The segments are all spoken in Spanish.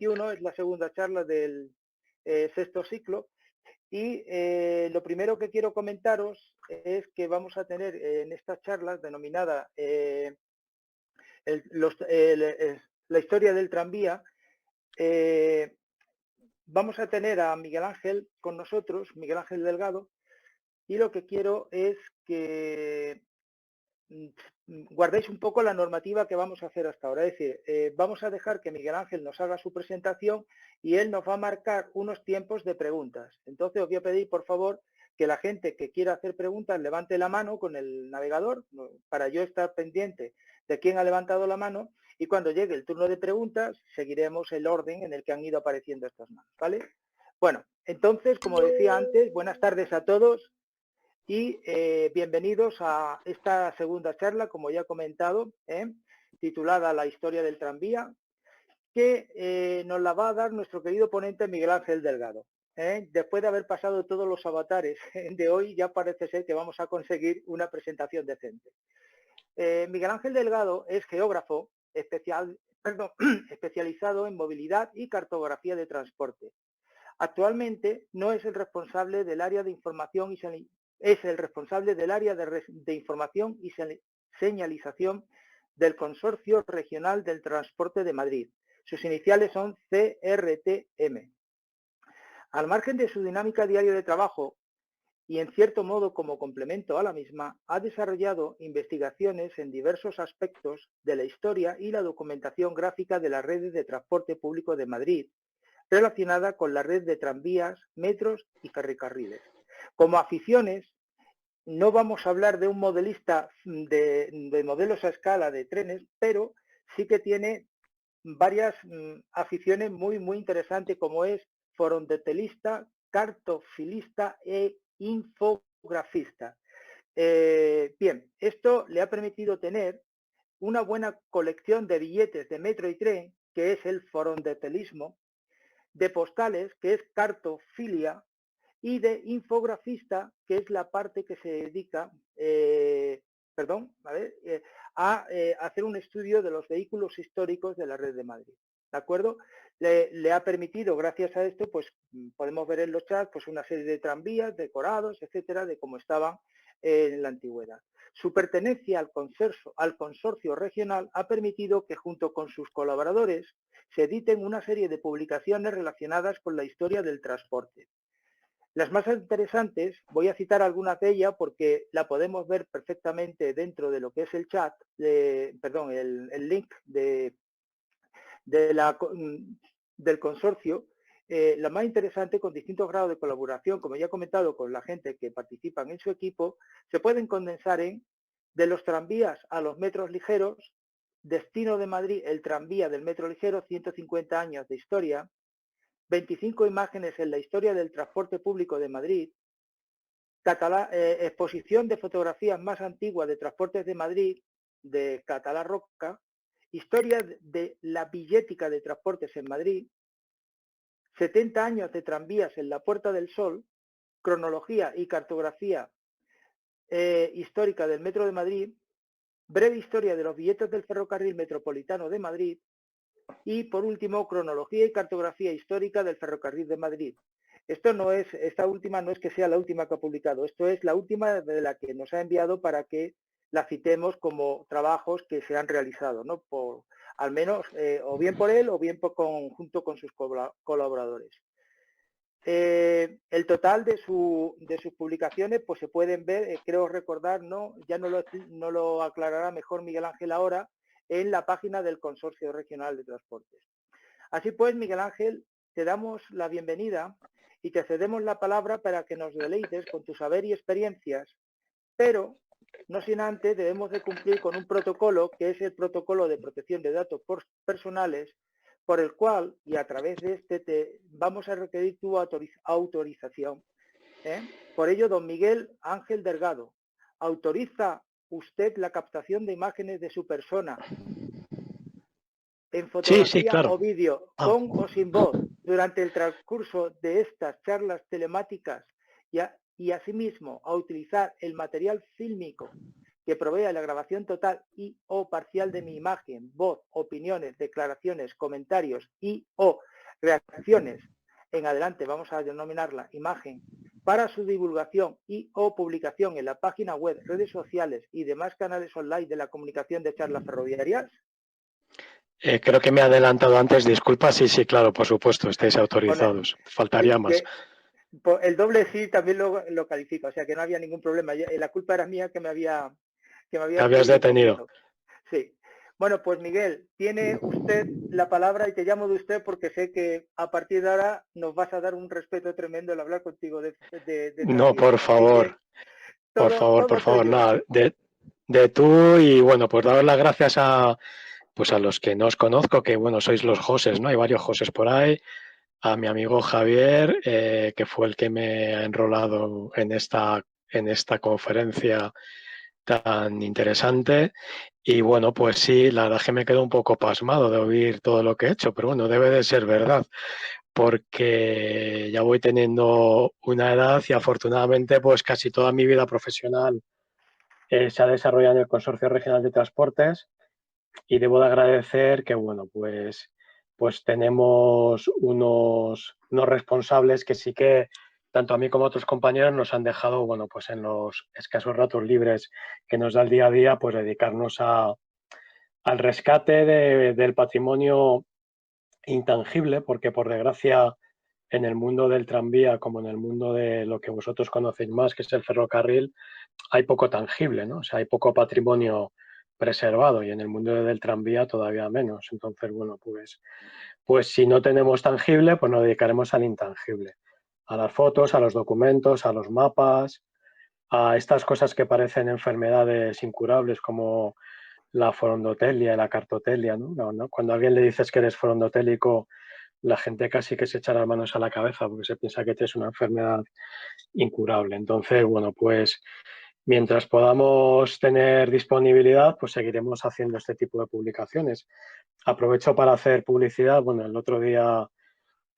2021, es la segunda charla del sexto ciclo. Y lo primero que quiero comentaros es que vamos a tener en estas charlas denominada la historia del tranvía, vamos a tener a Miguel Ángel con nosotros, Miguel Ángel Delgado, y lo que quiero es que guardéis un poco la normativa que vamos a hacer hasta ahora. Es decir, vamos a dejar que Miguel Ángel nos haga su presentación y él nos va a marcar unos tiempos de preguntas. Entonces os voy a pedir, por favor, que la gente que quiera hacer preguntas levante la mano con el navegador para yo estar pendiente de quién ha levantado la mano, y cuando llegue el turno de preguntas seguiremos el orden en el que han ido apareciendo estas manos, ¿vale? Bueno, entonces, como decía antes, buenas tardes a todos. Y bienvenidos a esta segunda charla, como ya he comentado, titulada La historia del tranvía, que nos la va a dar nuestro querido ponente Miguel Ángel Delgado. Después de haber pasado todos los avatares de hoy, ya parece ser que vamos a conseguir una presentación decente. Miguel Ángel Delgado es geógrafo especializado en movilidad y cartografía de transporte. Actualmente no es el responsable del área de información y información y señalización del Consorcio Regional del Transporte de Madrid. Sus iniciales son CRTM. Al margen de su dinámica diaria de trabajo y en cierto modo como complemento a la misma, ha desarrollado investigaciones en diversos aspectos de la historia y la documentación gráfica de las redes de transporte público de Madrid, relacionada con la red de tranvías, metros y ferrocarriles. Como aficiones, no vamos a hablar de un modelista de modelos a escala de trenes, pero sí que tiene varias aficiones muy interesantes, como es forondetelista, cartofilista e infografista. Bien, esto le ha permitido tener una buena colección de billetes de metro y tren, que es el forondetelismo, de postales, que es cartofilia, y de infografista, que es la parte que se dedica a hacer un estudio de los vehículos históricos de la red de Madrid. ¿De acuerdo? Le ha permitido, gracias a esto, pues podemos ver en los chats pues una serie de tranvías decorados, etcétera, de cómo estaban en la antigüedad. Su pertenencia al consorcio regional ha permitido que junto con sus colaboradores se editen una serie de publicaciones relacionadas con la historia del transporte. Las más interesantes, voy a citar algunas de ellas porque la podemos ver perfectamente dentro de lo que es el chat, el link del consorcio. La más interesante, con distintos grados de colaboración, como ya he comentado, con la gente que participan en su equipo, se pueden condensar en: de los tranvías a los metros ligeros, destino de Madrid, el tranvía del metro ligero, 150 años de historia, 25 imágenes en la historia del transporte público de Madrid, exposición de fotografías más antiguas de transportes de Madrid, de Catalá Roca, historia de la billética de transportes en Madrid, 70 años de tranvías en la Puerta del Sol, cronología y cartografía histórica del Metro de Madrid, breve historia de los billetes del Ferrocarril Metropolitano de Madrid y, por último, cronología y cartografía histórica del Ferrocarril de Madrid. Esta última no es que sea la última que ha publicado, esto es la última de la que nos ha enviado para que la citemos como trabajos que se han realizado, ¿no? Al menos, o bien por él o bien junto con sus colaboradores. El total de sus publicaciones, pues se pueden ver, creo recordar, ¿no? Ya no lo aclarará mejor Miguel Ángel ahora, en la página del Consorcio Regional de Transportes. Así pues, Miguel Ángel, te damos la bienvenida y te cedemos la palabra para que nos deleites con tu saber y experiencias, pero no sin antes debemos de cumplir con un protocolo, que es el protocolo de protección de datos personales, por el cual, y a través de este, vamos a requerir tu autorización. Por ello, don Miguel Ángel Delgado, ¿autoriza usted la captación de imágenes de su persona en fotografía sí, claro. o vídeo, con o sin voz, durante el transcurso de estas charlas telemáticas, y asimismo a utilizar el material fílmico que provea la grabación total y o parcial de mi imagen, voz, opiniones, declaraciones, comentarios y o reacciones en adelante, vamos a denominarla imagen, para su divulgación y o publicación en la página web, redes sociales y demás canales online de la comunicación de charlas ferroviarias? Creo que me he adelantado antes, disculpa, sí, claro, por supuesto, estáis Bueno, autorizados, faltaría más. el doble sí también lo califica, o sea que no había ningún problema. La culpa era mía que me había Te habías excedido un detenido. poquito. Sí. Bueno, pues Miguel, tiene usted la palabra y te llamo de usted porque sé que a partir de ahora nos vas a dar un respeto tremendo al hablar contigo de No, tranvías. Así que por todo favor, tuyo. nada, de tú y bueno, pues daros las gracias a los que no os conozco, que bueno, sois los Joses, ¿no? Hay varios Joses por ahí, a mi amigo Javier, que fue el que me ha enrolado en esta conferencia tan interesante. Y bueno, pues sí, la verdad es que me quedo un poco pasmado de oír todo lo que he hecho, pero bueno, debe de ser verdad, porque ya voy teniendo una edad y afortunadamente pues casi toda mi vida profesional se ha desarrollado en el Consorcio Regional de Transportes y debo de agradecer que, bueno, pues tenemos unos responsables que sí que tanto a mí como a otros compañeros nos han dejado, bueno, pues en los escasos ratos libres que nos da el día a día, pues dedicarnos al rescate del patrimonio intangible, porque por desgracia en el mundo del tranvía, como en el mundo de lo que vosotros conocéis más, que es el ferrocarril, hay poco tangible, ¿no? O sea, hay poco patrimonio preservado y en el mundo del tranvía todavía menos. Entonces, bueno, pues si no tenemos tangible, pues nos dedicaremos al intangible, a las fotos, a los documentos, a los mapas, a estas cosas que parecen enfermedades incurables como la forondotelia y la cartotelia, ¿no? Cuando a alguien le dices que eres forondotélico, la gente casi que se echa las manos a la cabeza porque se piensa que tienes una enfermedad incurable. Entonces, bueno, pues mientras podamos tener disponibilidad, pues seguiremos haciendo este tipo de publicaciones. Aprovecho para hacer publicidad. Bueno, el otro día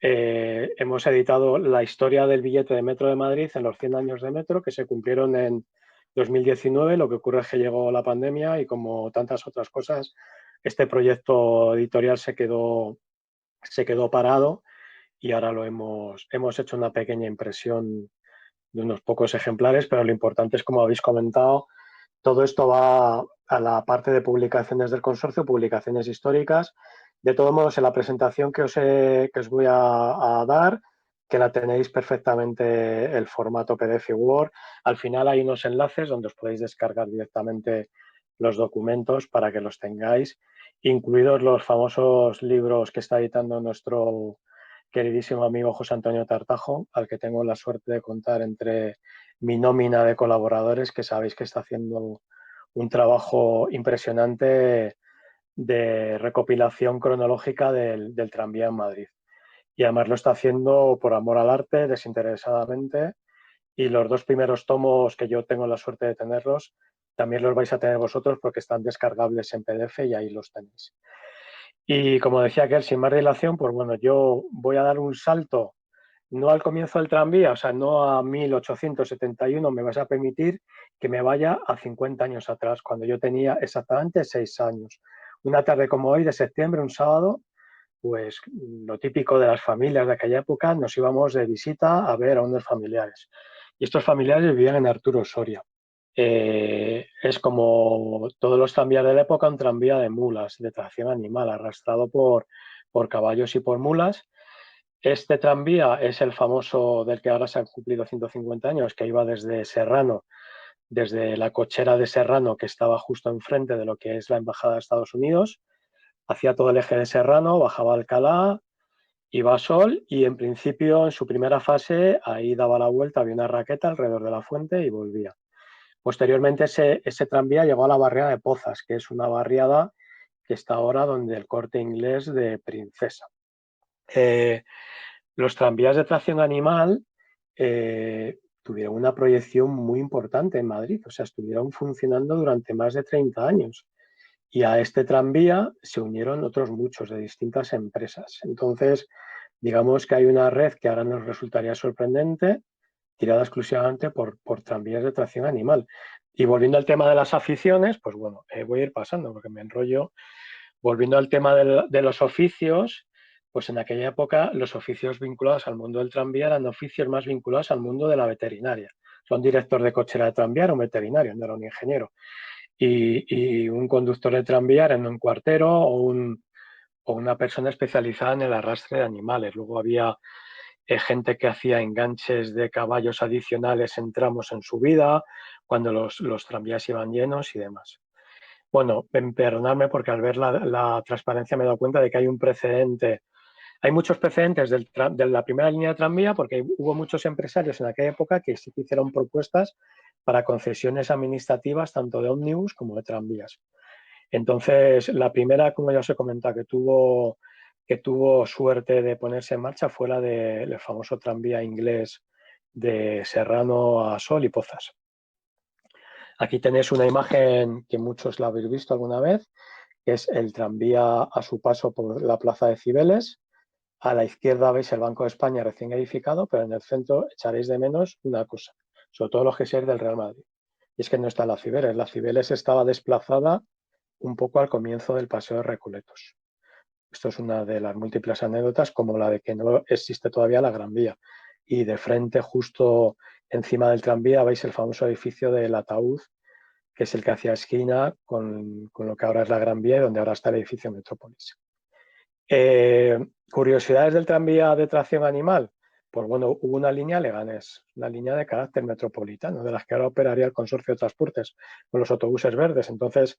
hemos editado la historia del billete de Metro de Madrid en los 100 años de Metro, que se cumplieron en 2019. Lo que ocurre es que llegó la pandemia y como tantas otras cosas, este proyecto editorial se quedó parado y ahora hemos hecho una pequeña impresión de unos pocos ejemplares, pero lo importante es, como habéis comentado, todo esto va a la parte de publicaciones del consorcio, publicaciones históricas. De todos modos, en la presentación que os voy a dar, que la tenéis perfectamente el formato PDF y Word, al final hay unos enlaces donde os podéis descargar directamente los documentos para que los tengáis, incluidos los famosos libros que está editando nuestro queridísimo amigo José Antonio Tartajo, al que tengo la suerte de contar entre mi nómina de colaboradores, que sabéis que está haciendo un trabajo impresionante de recopilación cronológica del tranvía en Madrid. Y además lo está haciendo por amor al arte, desinteresadamente. Y los dos primeros tomos, que yo tengo la suerte de tenerlos, también los vais a tener vosotros porque están descargables en PDF y ahí los tenéis. Y como decía aquel, sin más dilación, pues bueno, yo voy a dar un salto, no al comienzo del tranvía, o sea, no a 1871, me vas a permitir que me vaya a 50 años atrás, cuando yo tenía exactamente 6 años. Una tarde como hoy, de septiembre, un sábado, pues lo típico de las familias de aquella época, nos íbamos de visita a ver a unos familiares. Y estos familiares vivían en Arturo Soria. Es como todos los tranvías de la época, un tranvía de mulas, de tracción animal, arrastrado por caballos y por mulas. Este tranvía es el famoso del que ahora se han cumplido 150 años, que iba desde Serrano, desde la cochera de Serrano, que estaba justo enfrente de lo que es la Embajada de Estados Unidos, hacía todo el eje de Serrano, bajaba a Alcalá, iba a Sol y en principio en su primera fase ahí daba la vuelta, había una raqueta alrededor de la fuente y volvía. Posteriormente ese tranvía llegó a la barriada de Pozas, que es una barriada que está ahora donde el Corte Inglés de Princesa. Los tranvías de tracción animal tuvieron una proyección muy importante en Madrid, o sea, estuvieron funcionando durante más de 30 años. Y a este tranvía se unieron otros muchos de distintas empresas. Entonces, digamos que hay una red que ahora nos resultaría sorprendente, tirada exclusivamente por tranvías de tracción animal. Y volviendo al tema de las aficiones, pues bueno, voy a ir pasando porque me enrollo. Volviendo al tema de los oficios, pues en aquella época los oficios vinculados al mundo del tranvía eran oficios más vinculados al mundo de la veterinaria. Son director de cochera de tranvía, era un veterinario, no era un ingeniero. Y un conductor de tranvía era un cuartero o una persona especializada en el arrastre de animales. Luego había gente que hacía enganches de caballos adicionales en tramos en su vida, cuando los tranvías iban llenos y demás. Bueno, perdonadme porque al ver la transparencia me he dado cuenta de que hay un precedente. Hay muchos precedentes de la primera línea de tranvía porque hubo muchos empresarios en aquella época que sí que hicieron propuestas para concesiones administrativas tanto de ómnibus como de tranvías. Entonces, la primera, como ya os he comentado, que tuvo suerte de ponerse en marcha fue la del famoso tranvía inglés de Serrano a Sol y Pozas. Aquí tenéis una imagen que muchos la habéis visto alguna vez, que es el tranvía a su paso por la plaza de Cibeles. A la izquierda veis el Banco de España recién edificado, pero en el centro echaréis de menos una cosa, sobre todo los que seáis del Real Madrid. Y es que no está la Cibeles. La Cibeles estaba desplazada un poco al comienzo del Paseo de Recoletos. Esto es una de las múltiples anécdotas, como la de que no existe todavía la Gran Vía. Y de frente, justo encima del tranvía, veis el famoso edificio del Ataúd, que es el que hacía esquina con lo que ahora es la Gran Vía y donde ahora está el edificio Metrópolis. Curiosidades del tranvía de tracción animal. Pues bueno, hubo una línea Leganés, una línea de carácter metropolitano, de las que ahora operaría el Consorcio de Transportes con los autobuses verdes. Entonces,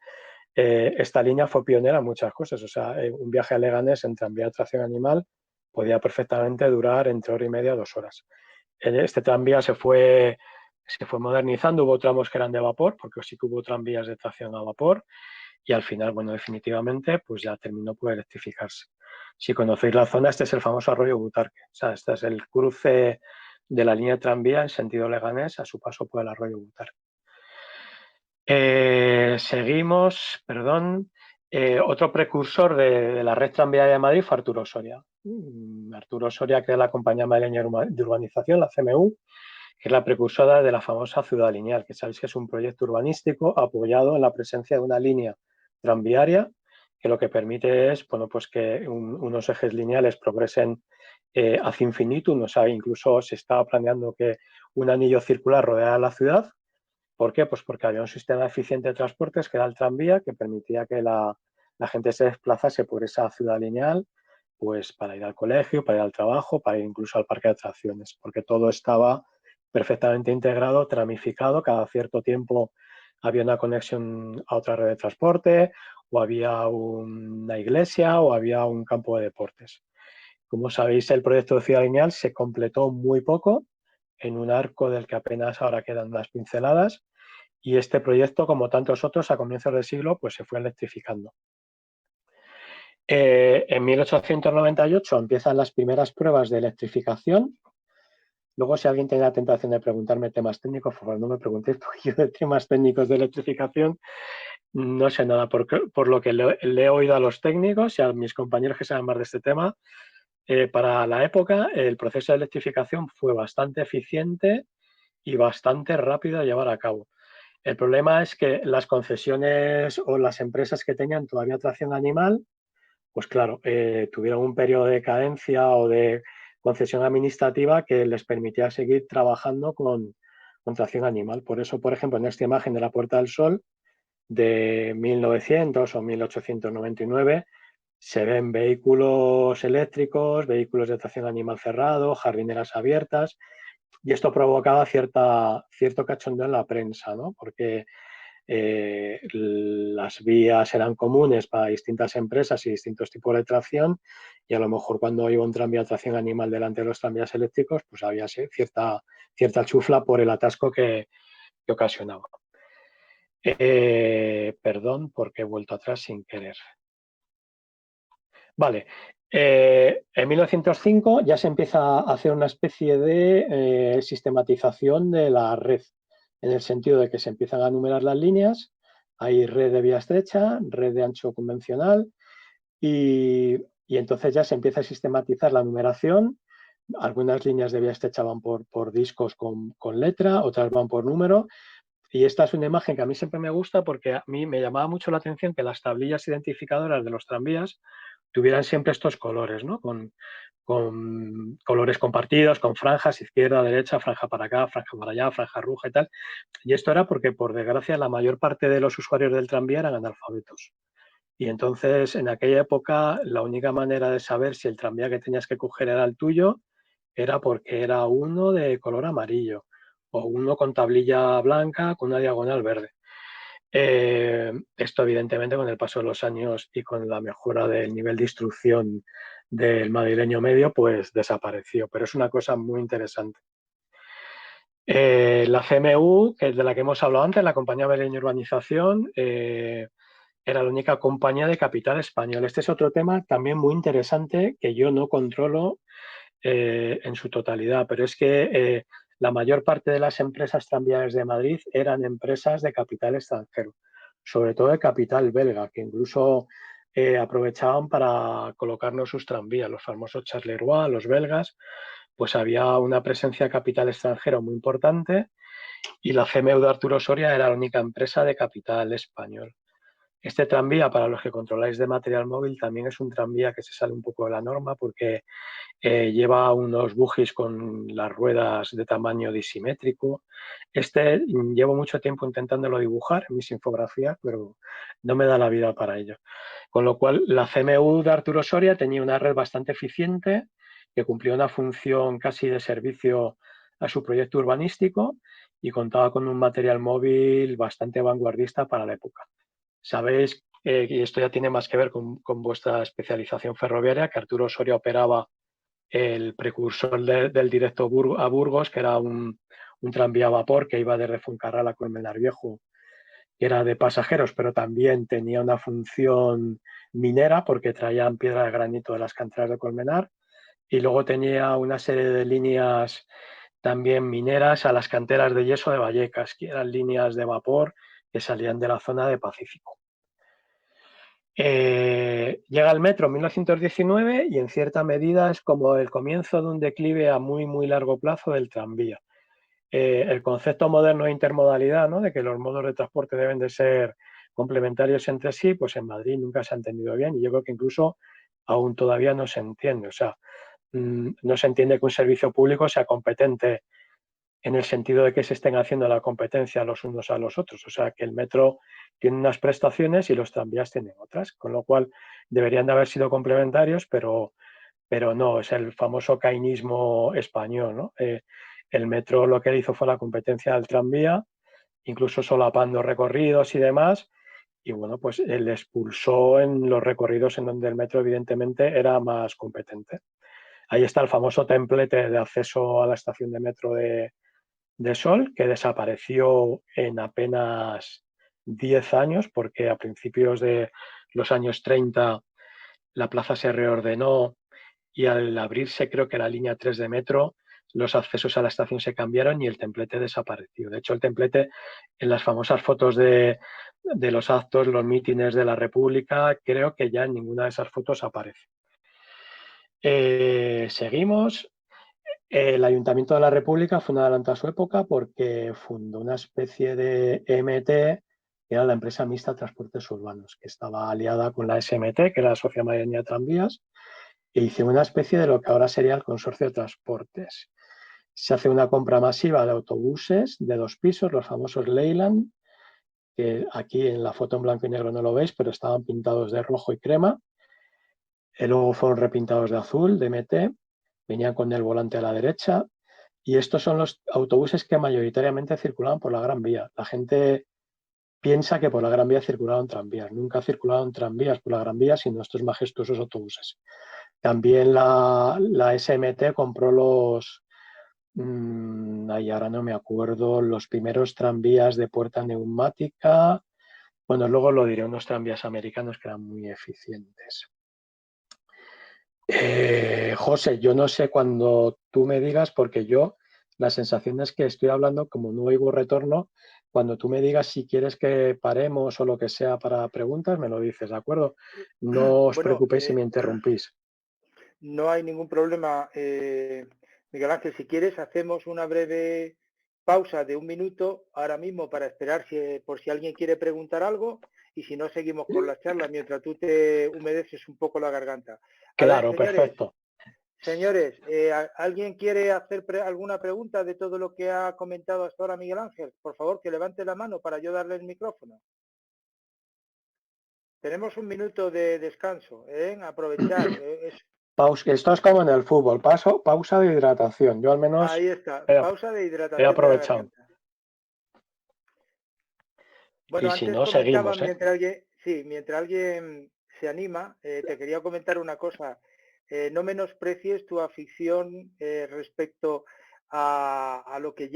esta línea fue pionera en muchas cosas. O sea, un viaje a Leganés en tranvía de tracción animal podía perfectamente durar entre hora y media a 2 horas. Este tranvía se fue modernizando, hubo tramos que eran de vapor, porque sí que hubo tranvías de tracción a vapor, y al final, bueno, definitivamente, pues ya terminó por electrificarse. Si conocéis la zona, este es el famoso arroyo Butarque. O sea, este es el cruce de la línea de tranvía en sentido Leganés a su paso por el arroyo Butarque. Seguimos, perdón. Otro precursor de la red tranviaria de Madrid fue Arturo Soria. Arturo Soria, que es la compañía madrileña de urbanización, la CMU, que es la precursora de la famosa Ciudad Lineal, que sabéis que es un proyecto urbanístico apoyado en la presencia de una línea tranviaria, que lo que permite es, bueno, pues que unos ejes lineales progresen hacia infinitum. O sea, incluso se estaba planeando que un anillo circular rodeara la ciudad. ¿Por qué? Pues porque había un sistema eficiente de transportes que era el tranvía, que permitía que la gente se desplazase por esa ciudad lineal, pues para ir al colegio, para ir al trabajo, para ir incluso al parque de atracciones, porque todo estaba perfectamente integrado, tramificado. Cada cierto tiempo había una conexión a otra red de transporte, o había una iglesia, o había un campo de deportes. Como sabéis, el proyecto de ciudad lineal se completó muy poco, en un arco del que apenas ahora quedan unas pinceladas, y este proyecto, como tantos otros, a comienzos del siglo, pues se fue electrificando. En 1898 empiezan las primeras pruebas de electrificación. Luego, si alguien tiene la tentación de preguntarme temas técnicos, por favor, no me preguntéis, porque yo de temas técnicos de electrificación no sé nada. Por lo que le he oído a los técnicos y a mis compañeros que saben más de este tema, para la época el proceso de electrificación fue bastante eficiente y bastante rápido de llevar a cabo. El problema es que las concesiones o las empresas que tenían todavía tracción animal, pues claro, tuvieron un periodo de cadencia o de concesión administrativa que les permitía seguir trabajando con tracción animal. Por eso, por ejemplo, en esta imagen de la Puerta del Sol de 1900 o 1899 se ven vehículos eléctricos, vehículos de tracción animal cerrado, jardineras abiertas, y esto provocaba cierto cachondeo en la prensa, ¿no? Porque las vías eran comunes para distintas empresas y distintos tipos de tracción, y a lo mejor cuando iba un tranvía de tracción animal delante de los tranvías eléctricos, pues había cierta chufla por el atasco que ocasionaba. Perdón, porque he vuelto atrás sin querer. Vale. En 1905 ya se empieza a hacer una especie de sistematización de la red, en el sentido de que se empiezan a numerar las líneas. Hay red de vía estrecha, red de ancho convencional, y entonces ya se empieza a sistematizar la numeración. Algunas líneas de vía estrecha van por discos con letra, otras van por número. Y esta es una imagen que a mí siempre me gusta porque a mí me llamaba mucho la atención que las tablillas identificadoras de los tranvías tuvieran siempre estos colores, ¿no? Con colores compartidos, con franjas, izquierda, derecha, franja para acá, franja para allá, franja roja y tal. Y esto era porque, por desgracia, la mayor parte de los usuarios del tranvía eran analfabetos. Y entonces, en aquella época, la única manera de saber si el tranvía que tenías que coger era el tuyo era porque era uno de color amarillo o uno con tablilla blanca con una diagonal verde. Esto, evidentemente, con el paso de los años y con la mejora del nivel de instrucción del madrileño medio, pues desapareció. Pero es una cosa muy interesante. La CMU, que es de la que hemos hablado antes, la Compañía Madrileña de Urbanización, era la única compañía de capital español. Este es otro tema también muy interesante que yo no controlo en su totalidad, pero es que la mayor parte de las empresas tranviarias de Madrid eran empresas de capital extranjero, sobre todo de capital belga, que incluso aprovechaban para colocarnos sus tranvías, los famosos Charleroi, los belgas, pues había una presencia de capital extranjero muy importante y la CMU de Arturo Soria era la única empresa de capital español. Este tranvía, para los que controláis de material móvil, también es un tranvía que se sale un poco de la norma porque lleva unos bugis con las ruedas de tamaño disimétrico. Este llevo mucho tiempo intentándolo dibujar en mis infografías, pero no me da la vida para ello. Con lo cual, la CMU de Arturo Soria tenía una red bastante eficiente que cumplía una función casi de servicio a su proyecto urbanístico y contaba con un material móvil bastante vanguardista para la época. Sabéis, y esto ya tiene más que ver con vuestra especialización ferroviaria, que Arturo Soria operaba el precursor del directo a Burgos, que era un tranvía a vapor que iba desde Fuencarral a Colmenar Viejo, que era de pasajeros, pero también tenía una función minera porque traían piedra de granito de las canteras de Colmenar, y luego tenía una serie de líneas también mineras a las canteras de yeso de Vallecas, que eran líneas de vapor que salían de la zona de Pacífico. Llega el metro en 1919 y en cierta medida es como el comienzo de un declive a muy, muy largo plazo del tranvía. El concepto moderno de intermodalidad, ¿no? De que los modos de transporte deben de ser complementarios entre sí, pues en Madrid nunca se ha entendido bien y yo creo que incluso aún todavía no se entiende. O sea, no se entiende que un servicio público sea competente en el sentido de que se estén haciendo la competencia los unos a los otros. O sea, que el metro tiene unas prestaciones y los tranvías tienen otras, con lo cual deberían de haber sido complementarios, pero no, es el famoso cainismo español, ¿no? El metro lo que hizo fue la competencia del tranvía, incluso solapando recorridos y demás, y bueno, pues él expulsó en los recorridos en donde el metro evidentemente era más competente. Ahí está el famoso templete de acceso a la estación de metro de Sol, que desapareció en apenas 10 años, porque a principios de los años 30 la plaza se reordenó y al abrirse creo que la línea 3 de metro, los accesos a la estación se cambiaron y el templete desapareció. De hecho, el templete en las famosas fotos de los actos, los mítines de la República, creo que ya en ninguna de esas fotos aparece. Seguimos. El Ayuntamiento de la República fue un adelanto a su época porque fundó una especie de EMT, que era la empresa mixta de transportes urbanos, que estaba aliada con la SMT, que era la Sociedad Madrileña de Tranvías, e hizo una especie de lo que ahora sería el Consorcio de Transportes. Se hace una compra masiva de autobuses de 2 pisos, los famosos Leyland, que aquí en la foto en blanco y negro no lo veis, pero estaban pintados de rojo y crema. Luego fueron repintados de azul, de MT, venían con el volante a la derecha. Y estos son los autobuses que mayoritariamente circulaban por la Gran Vía. La gente piensa que por la Gran Vía circulaban tranvías. Nunca circulaban tranvías por la Gran Vía, sino estos majestuosos autobuses. También la SMT compró ahí ahora no me acuerdo, los primeros tranvías de puerta neumática. Bueno, luego lo diré, unos tranvías americanos que eran muy eficientes. José, yo no sé cuando tú me digas, porque yo la sensación es que estoy hablando como no oigo retorno. Cuando tú me digas si quieres que paremos o lo que sea para preguntas, me lo dices, ¿de acuerdo? No os Bueno, preocupéis si me interrumpís. no hay ningún problema. Miguel Ángel, si quieres, hacemos una breve pausa de 1 minuto ahora mismo para esperar por si alguien quiere preguntar algo y si no seguimos con la charla mientras tú te humedeces un poco la garganta. A Claro, ver, perfecto. señores, ¿alguien quiere hacer alguna pregunta de todo lo que ha comentado hasta ahora Miguel Ángel? Por favor, que levante la mano para yo darle el micrófono. Tenemos un minuto de descanso, aprovechar. Esto es como en el fútbol, pausa de hidratación. Yo al menos Ahí está, he, pausa de he hidratación de la aprovechado. garganta. Bueno, Y si antes no, comentaba, seguimos, mientras alguien se anima, te quería comentar una cosa. No menosprecies tu afición respecto a lo que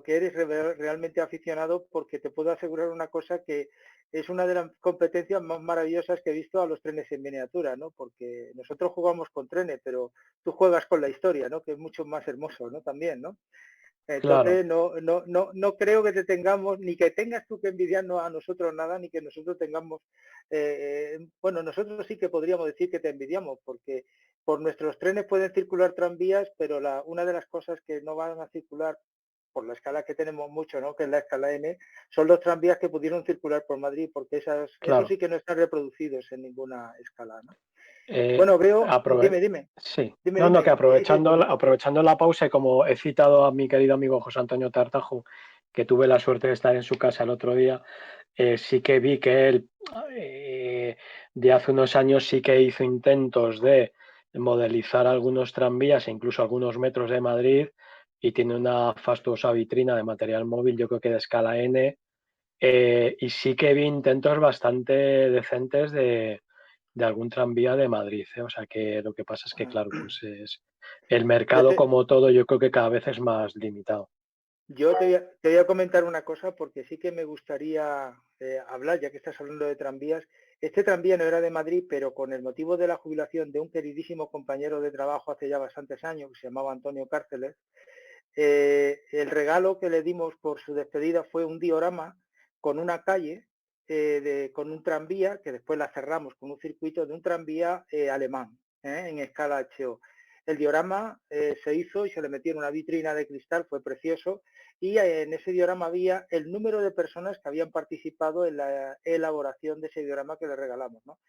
eres realmente aficionado, porque te puedo asegurar una cosa, que es una de las competencias más maravillosas que he visto a los trenes en miniatura, ¿no? Porque nosotros jugamos con trenes, pero tú juegas con la historia, ¿no? Que es mucho más hermoso, ¿no? También, ¿no? claro. Entonces, no creo que te tengamos, ni que tengas tú que envidiarnos a nosotros nada, ni que nosotros tengamos, bueno, nosotros sí que podríamos decir que te envidiamos, porque por nuestros trenes pueden circular tranvías, pero una de las cosas que no van a circular por la escala que tenemos mucho, ¿no? Que es la escala N, son los tranvías que pudieron circular por Madrid, porque esos Claro. sí que no están reproducidos en ninguna escala, ¿no? Eh, Bueno, dime. Sí. Dime, No, que dime. aprovechando la pausa y como he citado a mi querido amigo José Antonio Tartajo, que tuve la suerte de estar en su casa el otro día, sí que vi que él de hace unos años sí que hizo intentos de modelizar algunos tranvías e incluso algunos metros de Madrid, y tiene una fastuosa vitrina de material móvil, yo creo que de escala N, y sí que vi intentos bastante decentes de algún tranvía de Madrid, ¿eh? O sea que lo que pasa es que, claro, pues el Yo mercado, te, como todo, yo creo que cada vez es más limitado. Yo te voy a comentar una cosa, porque sí que me gustaría hablar, ya que estás hablando de tranvías. Este tranvía no era de Madrid, pero con el motivo de la jubilación de un queridísimo compañero de trabajo hace ya bastantes años, que se llamaba Antonio Cárceles, el regalo que le dimos por su despedida fue un diorama con una calle, con un tranvía, que después la cerramos con un circuito de un tranvía alemán, en escala HO. El diorama se hizo y se le metió en una vitrina de cristal, fue precioso, y en ese diorama había el número de personas que habían participado en la elaboración de ese diorama que le regalamos, ¿no?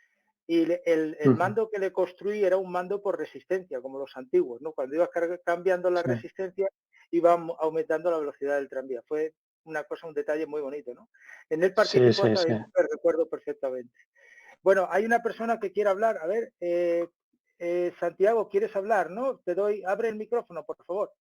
Y el mando que le construí era un mando por resistencia, como los antiguos, ¿no? Cuando ibas cambiando la Sí, resistencia, iba aumentando la velocidad del tranvía. Fue una cosa, un detalle muy bonito, ¿no? En él sí, participó sí, hasta sí. el recuerdo perfectamente. Bueno, hay una persona que quiere hablar. A ver, Santiago, ¿quieres hablar, no? Abre el micrófono, por favor.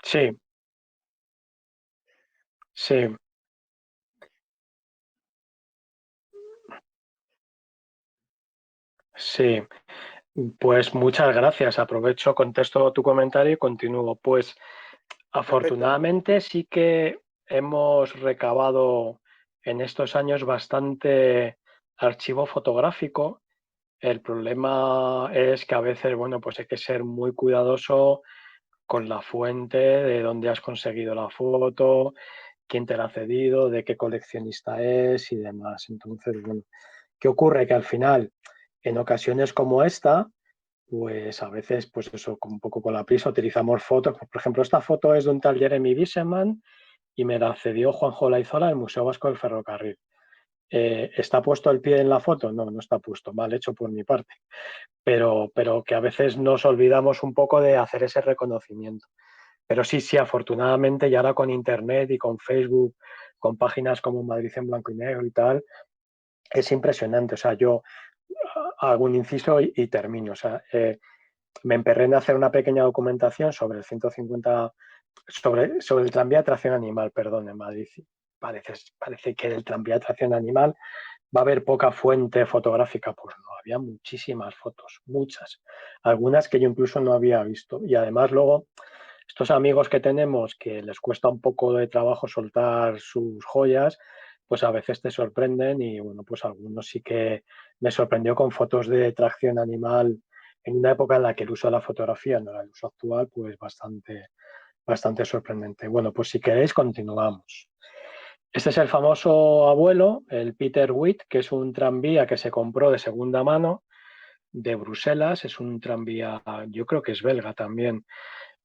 Sí, sí. Sí, pues muchas gracias. Aprovecho, contesto tu comentario y continúo. Pues Perfecto. afortunadamente sí que hemos recabado en estos años bastante archivo fotográfico. El problema es que a veces, bueno, pues hay que ser muy cuidadoso con la fuente, de dónde has conseguido la foto, quién te la ha cedido, de qué coleccionista es y demás. Entonces, bueno, ¿qué ocurre? Que al final, en ocasiones como esta, pues a veces, pues eso, un poco con la prisa, utilizamos fotos. Por ejemplo, esta foto es de un tal Jeremy Wiesemann y me la cedió Juanjo Laizola del Museo Vasco del Ferrocarril. ¿Está puesto el pie en la foto? No, no está puesto, mal hecho por mi parte. Pero que a veces nos olvidamos un poco de hacer ese reconocimiento. Pero sí, sí, afortunadamente, y ahora con Internet y con Facebook, con páginas como Madrid en blanco y negro y tal, es impresionante. O sea, yo hago un inciso y termino. O sea, me emperré en hacer una pequeña documentación sobre el 150, sobre el tranvía de tracción animal, perdón, en Madrid. Parece que del tranvía de tracción animal va a haber poca fuente fotográfica. Pues no, había muchísimas fotos, muchas. Algunas que yo incluso no había visto. Y además luego estos amigos que tenemos que les cuesta un poco de trabajo soltar sus joyas, pues a veces te sorprenden y bueno, pues algunos sí que me sorprendió con fotos de tracción animal en una época en la que el uso de la fotografía no era el uso actual, pues bastante sorprendente. Bueno, pues si queréis continuamos. Este es el famoso abuelo, el Peter Witt, que es un tranvía que se compró de segunda mano de Bruselas. Es un tranvía, yo creo que es belga también,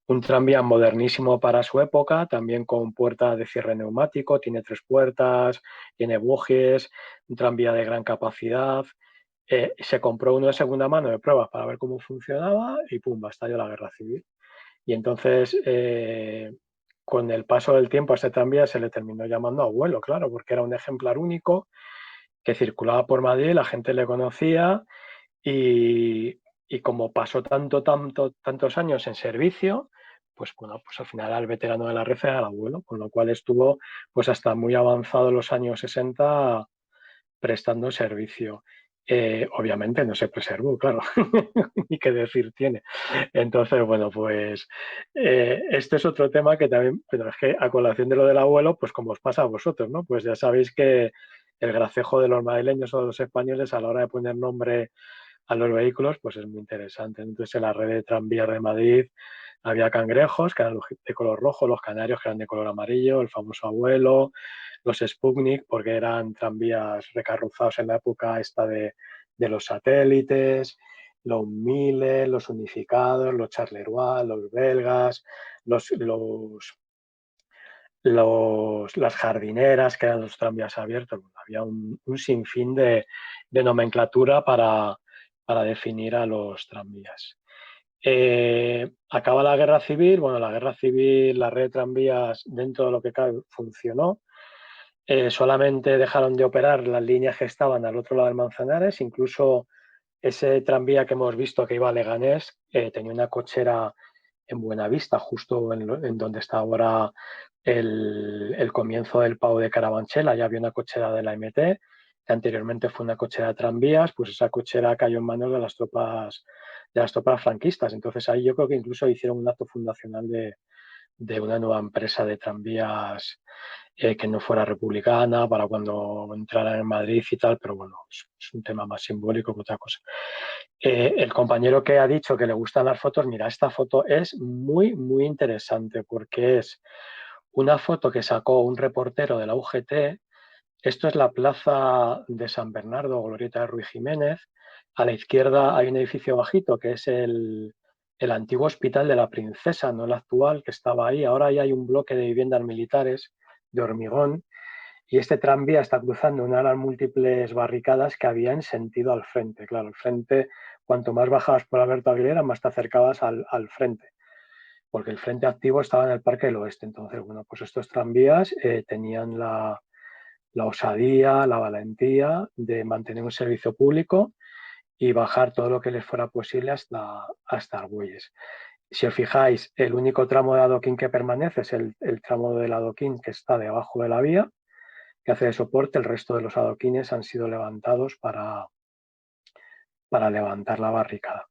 un tranvía modernísimo para su época, también con puerta de cierre neumático, tiene 3 puertas, tiene bujes, un tranvía de gran capacidad. Se compró uno de segunda mano de pruebas para ver cómo funcionaba y pum, estalló la guerra civil. Y entonces, con el paso del tiempo a este tranvía se le terminó llamando abuelo, claro, porque era un ejemplar único que circulaba por Madrid, la gente le conocía y como pasó tantos años en servicio, pues bueno, pues al final al veterano de la red era el abuelo, con lo cual estuvo pues hasta muy avanzado los años 60 prestando servicio. Obviamente no se preservó, claro, ni qué decir tiene. Entonces, bueno, pues este es otro tema que también, pero es que a colación de lo del abuelo, pues como os pasa a vosotros, ¿no? Pues ya sabéis que el gracejo de los madrileños o de los españoles a la hora de poner nombre a los vehículos, pues es muy interesante. Entonces, en la red de tranvías de Madrid había cangrejos, que eran de color rojo, los canarios, que eran de color amarillo, el famoso abuelo, los Sputnik, porque eran tranvías recarrozados en la época esta de los satélites, los Mille, los unificados, los Charleroi, los belgas, las jardineras, que eran los tranvías abiertos. Había un sinfín de nomenclatura para definir a los tranvías. Acaba la guerra civil, bueno, la guerra civil, la red de tranvías dentro de lo que cabe funcionó. Solamente dejaron de operar las líneas que estaban al otro lado del Manzanares, incluso ese tranvía que hemos visto que iba a Leganés tenía una cochera en Buenavista, justo en donde está ahora el comienzo del Pau de Carabanchel. Allá había una cochera de la MT, que anteriormente fue una cochera de tranvías, pues esa cochera cayó en manos de las tropas franquistas. Entonces ahí yo creo que incluso hicieron un acto fundacional de una nueva empresa de tranvías que no fuera republicana para cuando entraran en Madrid y tal, pero bueno, es un tema más simbólico que otra cosa. El compañero que ha dicho que le gustan las fotos, mira, esta foto es muy, muy interesante porque es una foto que sacó un reportero de la UGT. Esto es la plaza de San Bernardo, Glorieta de Ruy Jiménez. A la izquierda hay un edificio bajito que es el antiguo Hospital de la Princesa, no el actual, que estaba ahí. Ahora ya hay un bloque de viviendas militares de hormigón y este tranvía está cruzando una de las múltiples barricadas que había en sentido al frente. Claro, el frente, cuanto más bajabas por Alberto Aguilera, más te acercabas al frente, porque el frente activo estaba en el Parque del Oeste. Entonces, bueno, pues estos tranvías tenían la osadía, la valentía de mantener un servicio público y bajar todo lo que les fuera posible hasta Argüelles. Si os fijáis, el único tramo de adoquín que permanece es el tramo del adoquín que está debajo de la vía, que hace de soporte. El resto de los adoquines han sido levantados para levantar la barricada.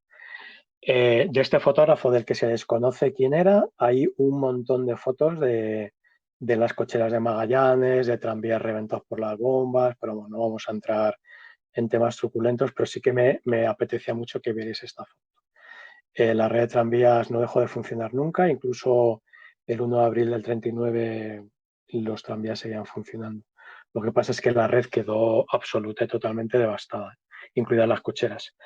De este fotógrafo del que se desconoce quién era, hay un montón de fotos de las cocheras de Magallanes, de tranvías reventados por las bombas, pero bueno, no vamos a entrar en temas truculentos, pero sí que me apetecía mucho que vierais esta foto. La red de tranvías no dejó de funcionar nunca, incluso el 1 de abril del 39 los tranvías seguían funcionando. Lo que pasa es que la red quedó absoluta y totalmente devastada, incluidas las cocheras.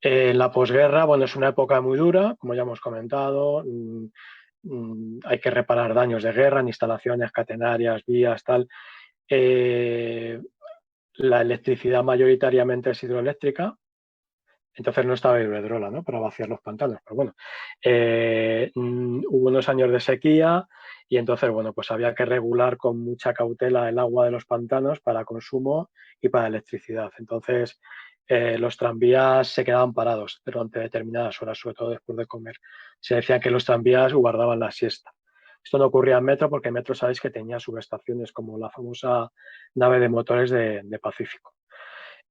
La posguerra, bueno, es una época muy dura, como ya hemos comentado. Hay que reparar daños de guerra en instalaciones catenarias, vías, tal. La electricidad mayoritariamente es hidroeléctrica, entonces no estaba Iberdrola, ¿no?, para vaciar los pantanos, pero bueno, hubo unos años de sequía y entonces, bueno, pues había que regular con mucha cautela el agua de los pantanos para consumo y para electricidad. Entonces, los tranvías se quedaban parados durante determinadas horas, sobre todo después de comer. Se decía que los tranvías guardaban la siesta. Esto no ocurría en metro porque metro sabéis que tenía subestaciones como la famosa nave de motores de Pacífico.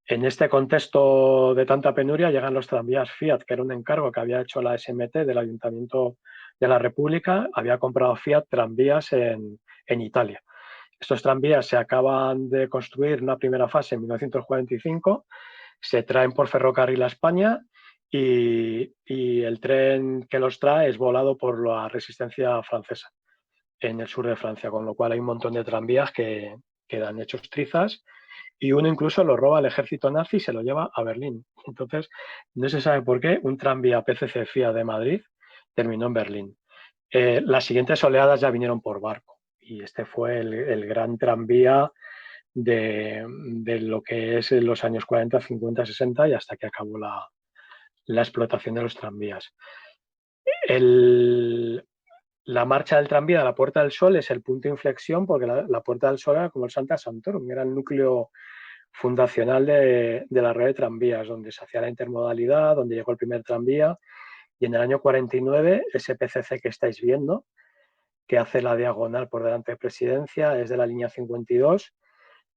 En este contexto de tanta penuria llegan los tranvías Fiat, que era un encargo que había hecho la SMT del Ayuntamiento de la República había comprado Fiat tranvías en Italia. Estos tranvías se acaban de construir en una primera fase en 1945, se traen por ferrocarril a España y el tren que los trae es volado por la resistencia francesa en el sur de Francia, con lo cual hay un montón de tranvías que quedan hechos trizas y uno incluso lo roba el ejército nazi y se lo lleva a Berlín. Entonces, no se sabe por qué un tranvía PCC Fiat de Madrid terminó en Berlín. Las siguientes oleadas ya vinieron por barco y este fue el gran tranvía de lo que es en los años 40, 50, 60 y hasta que acabó la explotación de los tranvías. La marcha del tranvía a la Puerta del Sol es el punto de inflexión porque la Puerta del Sol era como el Santa Santorum, era el núcleo fundacional de la red de tranvías, donde se hacía la intermodalidad, donde llegó el primer tranvía y en el año 49 ese PCC que estáis viendo, que hace la diagonal por delante de Presidencia, es de la línea 52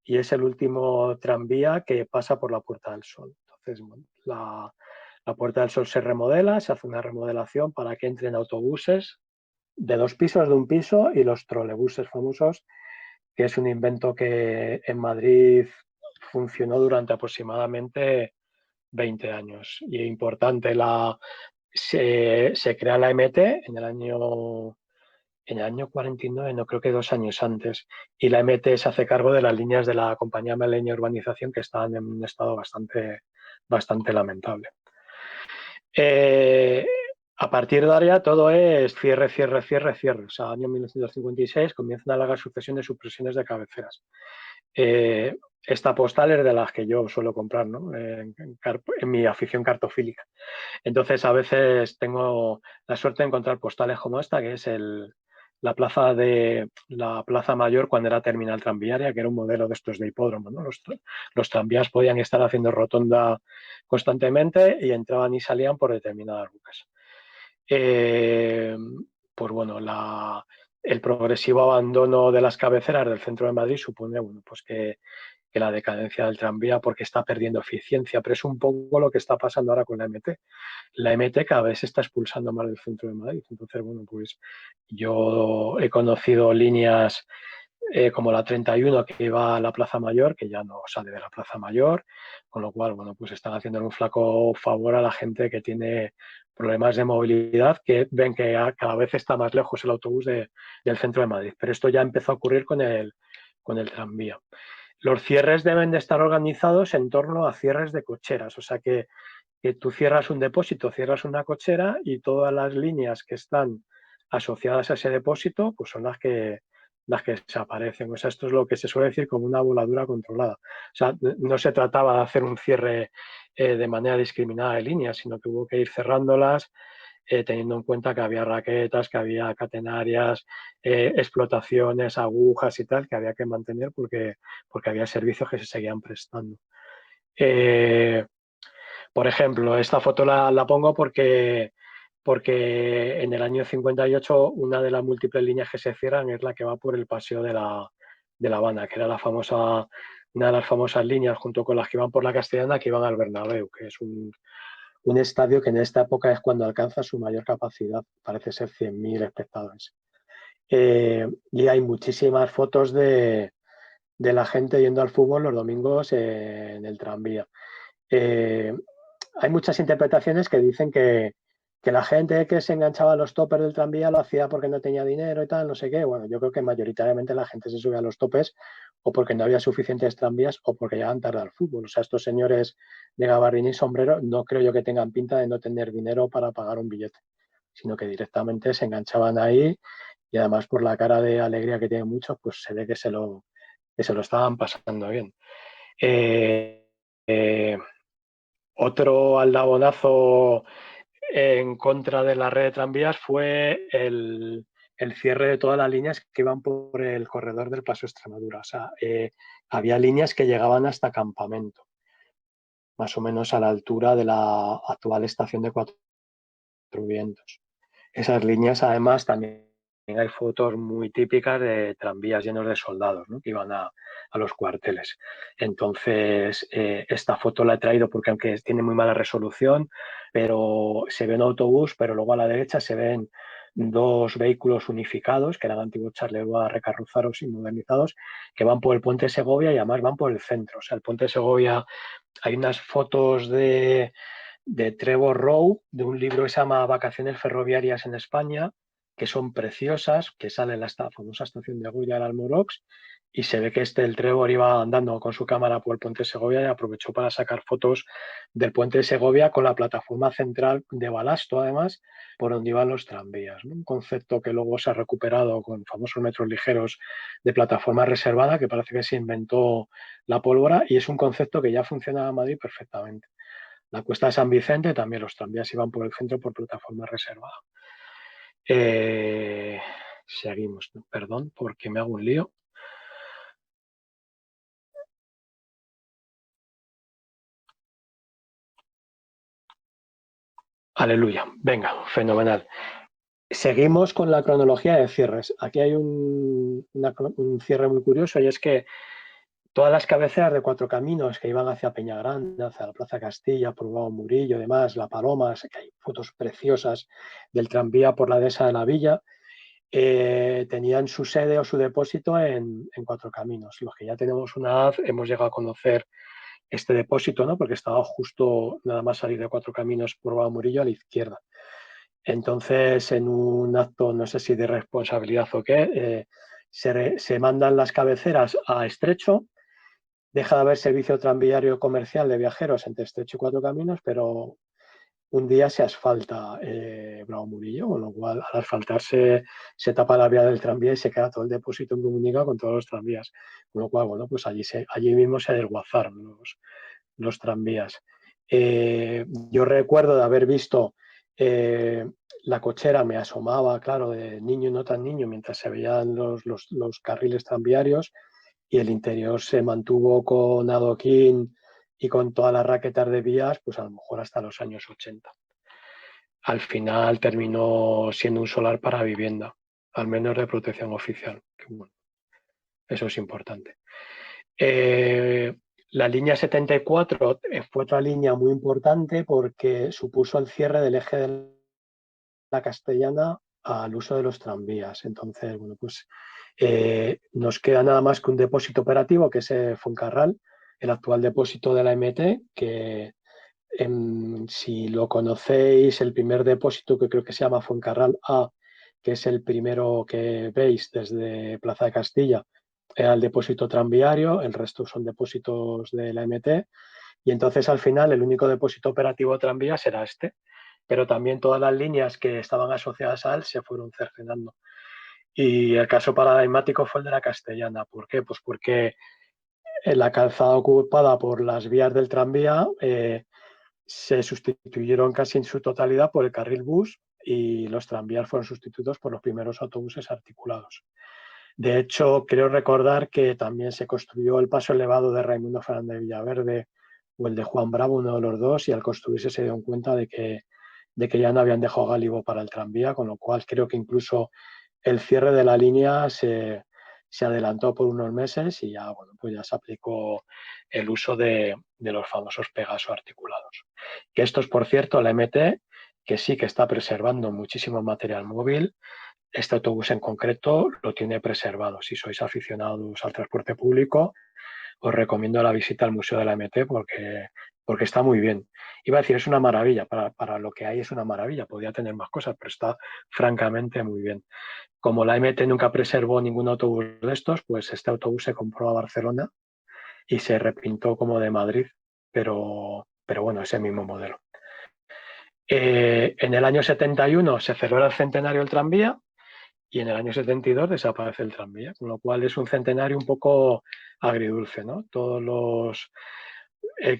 y es el último tranvía que pasa por la Puerta del Sol. Entonces, bueno, la Puerta del Sol se remodela, se hace una remodelación para que entren autobuses de 2 pisos, de un piso, y los trolebuses famosos, que es un invento que en Madrid funcionó durante aproximadamente 20 años. Y es importante, se crea la MT en el año 49, no creo que 2 años antes, y la MT se hace cargo de las líneas de la compañía Meleña Urbanización que estaban en un estado bastante lamentable. A partir de ahora todo es cierre, cierre, cierre, cierre. O sea, año 1956 comienza una larga sucesión de supresiones de cabeceras. Esta postal es de las que yo suelo comprar, ¿no? En mi afición cartofílica. Entonces, a veces tengo la suerte de encontrar postales como esta, que es la plaza Mayor cuando era terminal tranviaria, que era un modelo de estos de hipódromo, ¿no? Los tranvías podían estar haciendo rotonda constantemente y entraban y salían por determinadas rutas. Pues bueno, el progresivo abandono de las cabeceras del centro de Madrid supone, bueno, pues que la decadencia del tranvía porque está perdiendo eficiencia, pero es un poco lo que está pasando ahora con la MT. La MT cada vez se está expulsando más del centro de Madrid. Entonces, bueno, pues yo he conocido líneas como la 31 que iba a la Plaza Mayor, que ya no sale de la Plaza Mayor, con lo cual, bueno, pues están haciendo un flaco favor a la gente que tiene problemas de movilidad, que ven que cada vez está más lejos el autobús del centro de Madrid. Pero esto ya empezó a ocurrir con el tranvía. Los cierres deben de estar organizados en torno a cierres de cocheras, o sea que tú cierras un depósito, cierras una cochera y todas las líneas que están asociadas a ese depósito pues son las que desaparecen. O sea, esto es lo que se suele decir como una voladura controlada. O sea, no se trataba de hacer un cierre de manera discriminada de líneas, sino que hubo que ir cerrándolas teniendo en cuenta que había raquetas, que había catenarias, explotaciones, agujas y tal, que había que mantener porque había servicios que se seguían prestando. Por ejemplo, esta foto la pongo porque en el año 58 una de las múltiples líneas que se cierran es la que va por el paseo de la Habana, que era una de las famosas líneas junto con las que iban por la Castellana que iban al Bernabéu, que es un estadio que en esta época es cuando alcanza su mayor capacidad, parece ser 100.000 espectadores. Y hay muchísimas fotos de la gente yendo al fútbol los domingos en el tranvía. Hay muchas interpretaciones que dicen que la gente que se enganchaba a los topes del tranvía lo hacía porque no tenía dinero y tal, no sé qué. Bueno, yo creo que mayoritariamente la gente se sube a los topes o porque no había suficientes tranvías o porque llegaban tarde al fútbol. O sea, estos señores de gabardín y sombrero no creo yo que tengan pinta de no tener dinero para pagar un billete, sino que directamente se enganchaban ahí y además por la cara de alegría que tienen muchos, pues se ve que se lo estaban pasando bien. Otro aldabonazo en contra de la red de tranvías fue el cierre de todas las líneas que iban por el corredor del Paso Extremadura. O sea, había líneas que llegaban hasta Campamento, más o menos a la altura de la actual estación de Cuatro Vientos. Esas líneas, además, también hay fotos muy típicas de tranvías llenos de soldados, ¿no? Que iban a los cuarteles. Entonces, esta foto la he traído porque aunque tiene muy mala resolución, pero se ve un autobús, pero luego a la derecha se ven dos vehículos unificados, que eran antiguos Charleroi recarrozados y modernizados, que van por el puente de Segovia y además van por el centro. O sea, el puente de Segovia, hay unas fotos de Trevor Rowe, de un libro que se llama Vacaciones ferroviarias en España, que son preciosas, que sale en la famosa estación de Goya, el Almorox, y se ve que el Trevor iba andando con su cámara por el puente de Segovia y aprovechó para sacar fotos del puente de Segovia con la plataforma central de balasto, además, por donde iban los tranvías, ¿no? Un concepto que luego se ha recuperado con famosos metros ligeros de plataforma reservada, que parece que se inventó la pólvora, y es un concepto que ya funciona en Madrid perfectamente. La Cuesta de San Vicente también los tranvías iban por el centro por plataforma reservada. Seguimos, perdón, porque me hago un lío. Aleluya, venga, fenomenal. Seguimos con la cronología de cierres. Aquí hay un cierre muy curioso y es que todas las cabeceras de Cuatro Caminos que iban hacia Peñagrande, hacia la Plaza Castilla, por Bravo Murillo y demás, La Paloma, que hay fotos preciosas del tranvía por la dehesa de la Villa, tenían su sede o su depósito en Cuatro Caminos. Los que ya tenemos una edad hemos llegado a conocer este depósito, ¿no? Porque estaba justo nada más salir de Cuatro Caminos por Bravo Murillo a la izquierda. Entonces, en un acto, no sé si de responsabilidad o qué, se mandan las cabeceras a Estrecho, deja de haber servicio tranviario comercial de viajeros entre Estrecho y Cuatro Caminos, pero un día se asfalta Bravo Murillo, con lo cual al asfaltarse se tapa la vía del tranvía y se queda todo el depósito incomunicado con todos los tranvías. Con lo cual, bueno, pues allí mismo se desguazaron los tranvías. Yo recuerdo de haber visto la cochera, me asomaba, claro, de niño y no tan niño, mientras se veían los carriles tranviarios, y el interior se mantuvo con adoquín y con todas las raquetas de vías, pues a lo mejor hasta los años 80. Al final terminó siendo un solar para vivienda, al menos de protección oficial. Que, bueno, eso es importante. La línea 74 fue otra línea muy importante porque supuso el cierre del eje de la Castellana al uso de los tranvías. Entonces, bueno, pues nos queda nada más que un depósito operativo, que es Fuencarral, el actual depósito de la MT, que si lo conocéis, el primer depósito, que creo que se llama Fuencarral A, que es el primero que veis desde Plaza de Castilla, era el depósito tranviario, el resto son depósitos de la MT, y entonces al final el único depósito operativo de tranvía será este, pero también todas las líneas que estaban asociadas a él se fueron cercenando. Y el caso paradigmático fue el de la Castellana. ¿Por qué? Pues porque la calzada ocupada por las vías del tranvía se sustituyeron casi en su totalidad por el carril bus, y los tranvías fueron sustituidos por los primeros autobuses articulados. De hecho, creo recordar que también se construyó el paso elevado de Raimundo Fernández Villaverde o el de Juan Bravo, uno de los dos, y al construirse se dieron cuenta de que ya no habían dejado gálibo para el tranvía, con lo cual creo que incluso el cierre de la línea se adelantó por unos meses y ya, bueno, pues ya se aplicó el uso de los famosos Pegaso articulados. Que estos, por cierto, la MT, que sí que está preservando muchísimo material móvil, este autobús en concreto lo tiene preservado. Si sois aficionados al transporte público, os recomiendo la visita al Museo de la MT porque está muy bien. Iba a decir, es una maravilla, para lo que hay es una maravilla, podría tener más cosas, pero está francamente muy bien. Como la MT nunca preservó ningún autobús de estos, pues este autobús se compró a Barcelona y se repintó como de Madrid, pero bueno, ese mismo modelo. En el año 71 se celebra el centenario del tranvía y en el año 72 desaparece el tranvía, con lo cual es un centenario un poco agridulce, ¿no?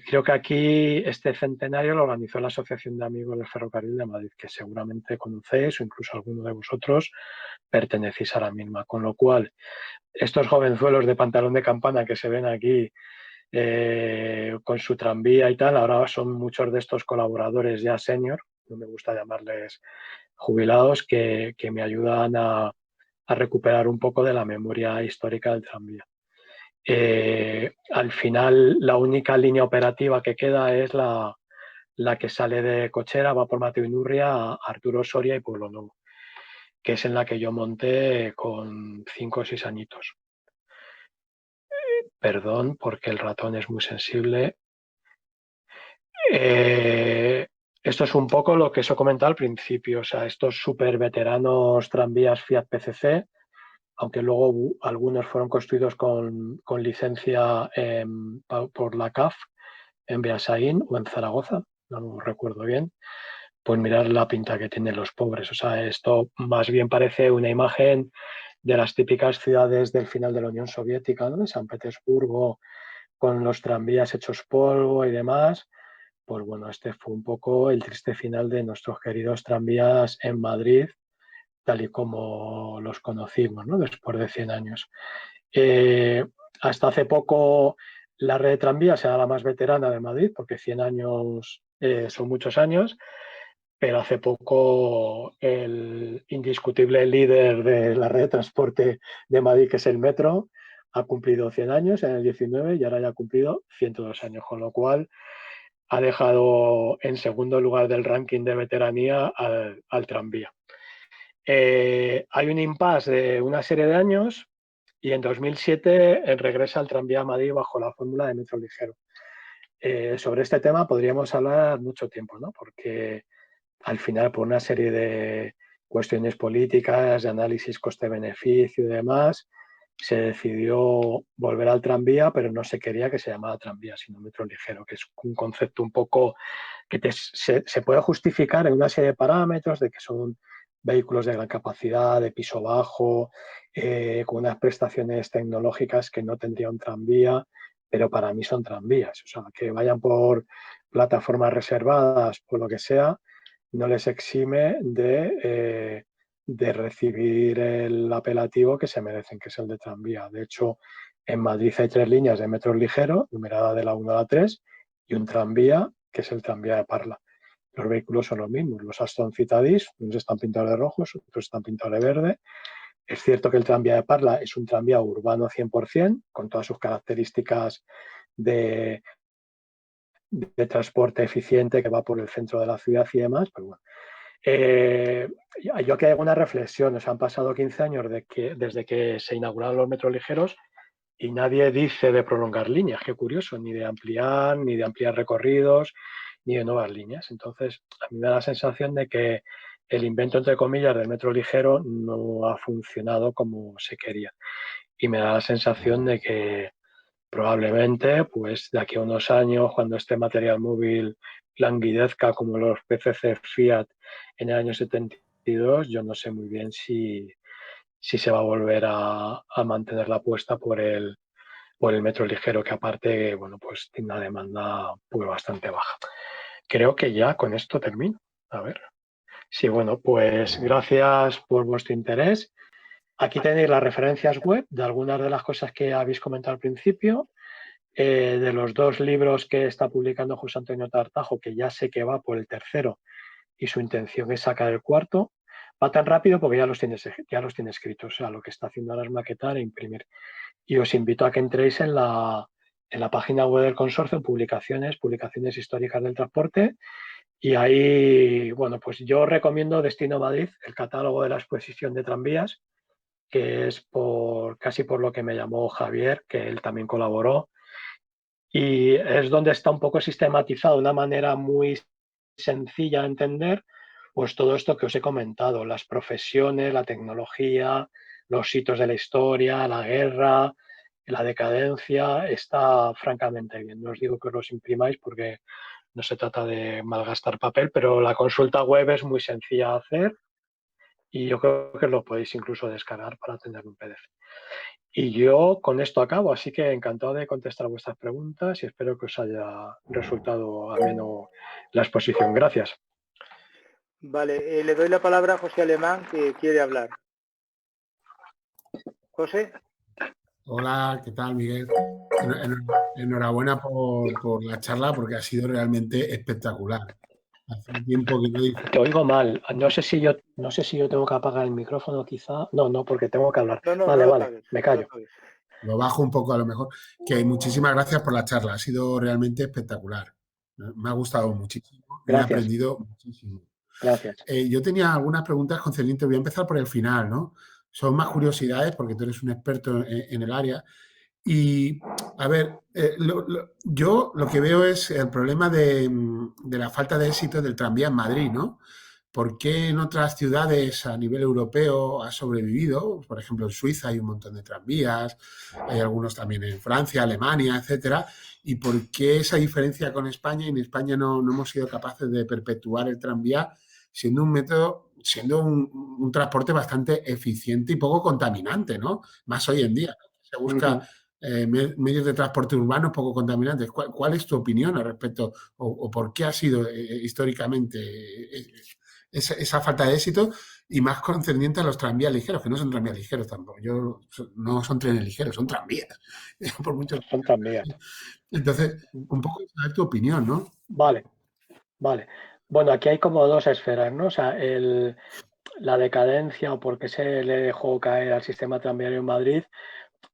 Creo que aquí este centenario lo organizó la Asociación de Amigos del Ferrocarril de Madrid, que seguramente conocéis o incluso alguno de vosotros pertenecéis a la misma, con lo cual estos jovenzuelos de pantalón de campana que se ven aquí con su tranvía y tal, ahora son muchos de estos colaboradores ya senior, no me gusta llamarles jubilados, que me ayudan a recuperar un poco de la memoria histórica del tranvía. Al final, la única línea operativa que queda es la que sale de Cochera, va por Mateo Inurria a Arturo Soria y Pueblo Nuevo. que es en la que yo monté con 5 o 6 añitos. Perdón, porque el ratón es muy sensible. Esto es un poco lo que os he comentado al principio, o sea, estos super veteranos tranvías Fiat PCC, aunque luego algunos fueron construidos con licencia por la CAF en Beasaín o en Zaragoza, no lo recuerdo bien, pues mirar la pinta que tienen los pobres. O sea, esto más bien parece una imagen de las típicas ciudades del final de la Unión Soviética, ¿no? De San Petersburgo, con los tranvías hechos polvo y demás. Pues bueno, este fue un poco el triste final de nuestros queridos tranvías en Madrid, tal y como los conocimos, ¿no? Después de 100 años. Eh, Hasta hace poco la red de tranvías era la más veterana de Madrid, porque 100 años son muchos años, pero hace poco el indiscutible líder de la red de transporte de Madrid, que es el metro, ha cumplido 100 años en el 19 y ahora ya ha cumplido 102 años, con lo cual ha dejado en segundo lugar del ranking de veteranía al tranvía. Hay un impasse de una serie de años y en 2007 regresa el tranvía a Madrid bajo la fórmula de metro ligero. Sobre este tema podríamos hablar mucho tiempo, ¿no? Porque al final, por una serie de cuestiones políticas, de análisis coste-beneficio y demás, se decidió volver al tranvía, pero no se quería que se llamara tranvía, sino metro ligero, que es un concepto un poco que se puede justificar en una serie de parámetros de que son vehículos de gran capacidad, de piso bajo, con unas prestaciones tecnológicas que no tendría un tranvía, pero para mí son tranvías. O sea, que vayan por plataformas reservadas o lo que sea, no les exime de recibir el apelativo que se merecen, que es el de tranvía. De hecho, en Madrid hay 3 líneas de metro ligero, numerada de la 1 a la 3, y un tranvía, que es el tranvía de Parla. Los vehículos son los mismos. Los Aston Citadis, unos están pintados de rojo, otros están pintados de verde. Es cierto que el tranvía de Parla es un tranvía urbano 100%, con todas sus características de, de transporte eficiente que va por el centro de la ciudad y demás, pero bueno. Yo aquí hago una reflexión. Han pasado 15 años desde que se inauguraron los metros ligeros y nadie dice de prolongar líneas, qué curioso, ni de ampliar recorridos, ni de nuevas líneas. Entonces, a mí me da la sensación de que el invento, entre comillas, del metro ligero no ha funcionado como se quería. Y me da la sensación de que probablemente, pues de aquí a unos años, cuando este material móvil languidezca como los PCC Fiat en el año 72, yo no sé muy bien si se va a volver a mantener la apuesta por el metro ligero, que aparte, bueno, pues tiene una demanda pues, bastante baja. Creo que ya con esto termino. A ver. Sí, bueno, pues gracias por vuestro interés. Aquí tenéis las referencias web de algunas de las cosas que habéis comentado al principio, de los 2 libros que está publicando José Antonio Tartajo, que ya sé que va por el tercero y su intención es sacar el cuarto. Va tan rápido porque ya los tiene escritos. O sea, lo que está haciendo ahora es maquetar e imprimir. Y os invito a que entréis en la página web del consorcio, publicaciones históricas del transporte. Y ahí, bueno, pues yo recomiendo Destino Madrid, el catálogo de la exposición de tranvías, que es casi por lo que me llamó Javier, que él también colaboró. Y es donde está un poco sistematizado de una manera muy sencilla de entender, pues todo esto que os he comentado, las profesiones, la tecnología, los hitos de la historia, la guerra, la decadencia, está francamente bien. No os digo que os los imprimáis porque no se trata de malgastar papel, pero la consulta web es muy sencilla de hacer y yo creo que lo podéis incluso descargar para tener un PDF. Y yo con esto acabo, así que encantado de contestar vuestras preguntas y espero que os haya resultado ameno la exposición. Gracias. Vale, le doy la palabra a José Alemán, que quiere hablar. José. Hola, ¿qué tal, Miguel? Enhorabuena por la charla porque ha sido realmente espectacular. Hace un tiempo que no dice. Te oigo mal. No sé si yo tengo que apagar el micrófono, quizá. No, porque tengo que hablar. No, Vale, lo vale, apagues, me no lo callo. apagues. Lo bajo un poco a lo mejor. Que muchísimas gracias por la charla. Ha sido realmente espectacular. Me ha gustado muchísimo y he Gracias. aprendido muchísimo. Gracias. Yo tenía algunas preguntas concernientes, voy a empezar por el final, ¿no? Son más curiosidades porque tú eres un experto en el área. Y, a ver, yo lo que veo es el problema de la falta de éxito del tranvía en Madrid, ¿no? ¿Por qué en otras ciudades a nivel europeo ha sobrevivido? Por ejemplo, en Suiza hay un montón de tranvías, hay algunos también en Francia, Alemania, etcétera. ¿Y por qué esa diferencia con España? Y en España no hemos sido capaces de perpetuar el tranvía siendo un método, siendo un transporte bastante eficiente y poco contaminante, ¿no? Más hoy en día. Se busca medios de transporte urbanos poco contaminantes. ¿Cuál es tu opinión al respecto? ¿O por qué ha sido históricamente esa falta de éxito? Y más concerniente a los tranvías ligeros, que no son tranvías ligeros tampoco. No son trenes ligeros, son tranvías. Por mucho. Son tranvías. Entonces, un poco saber tu opinión, ¿no? Vale. Bueno, aquí hay como dos esferas, ¿no? O sea, la decadencia o por qué se le dejó caer al sistema tranviario en Madrid,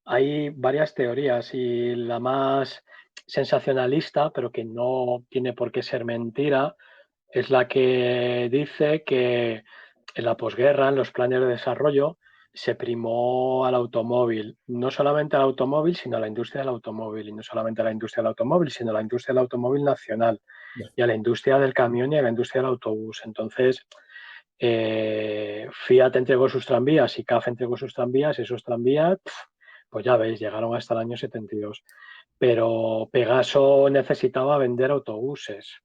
hay varias teorías y la más sensacionalista, pero que no tiene por qué ser mentira, es la que dice que en la posguerra, en los planes de desarrollo, se primó al automóvil, no solamente al automóvil, sino a la industria del automóvil, y no solamente a la industria del automóvil, sino a la industria del automóvil nacional, y a la industria del camión y a la industria del autobús. Entonces, Fiat entregó sus tranvías y CAF entregó sus tranvías, y esos tranvías, pues ya veis, llegaron hasta el año 72. Pero Pegaso necesitaba vender autobuses,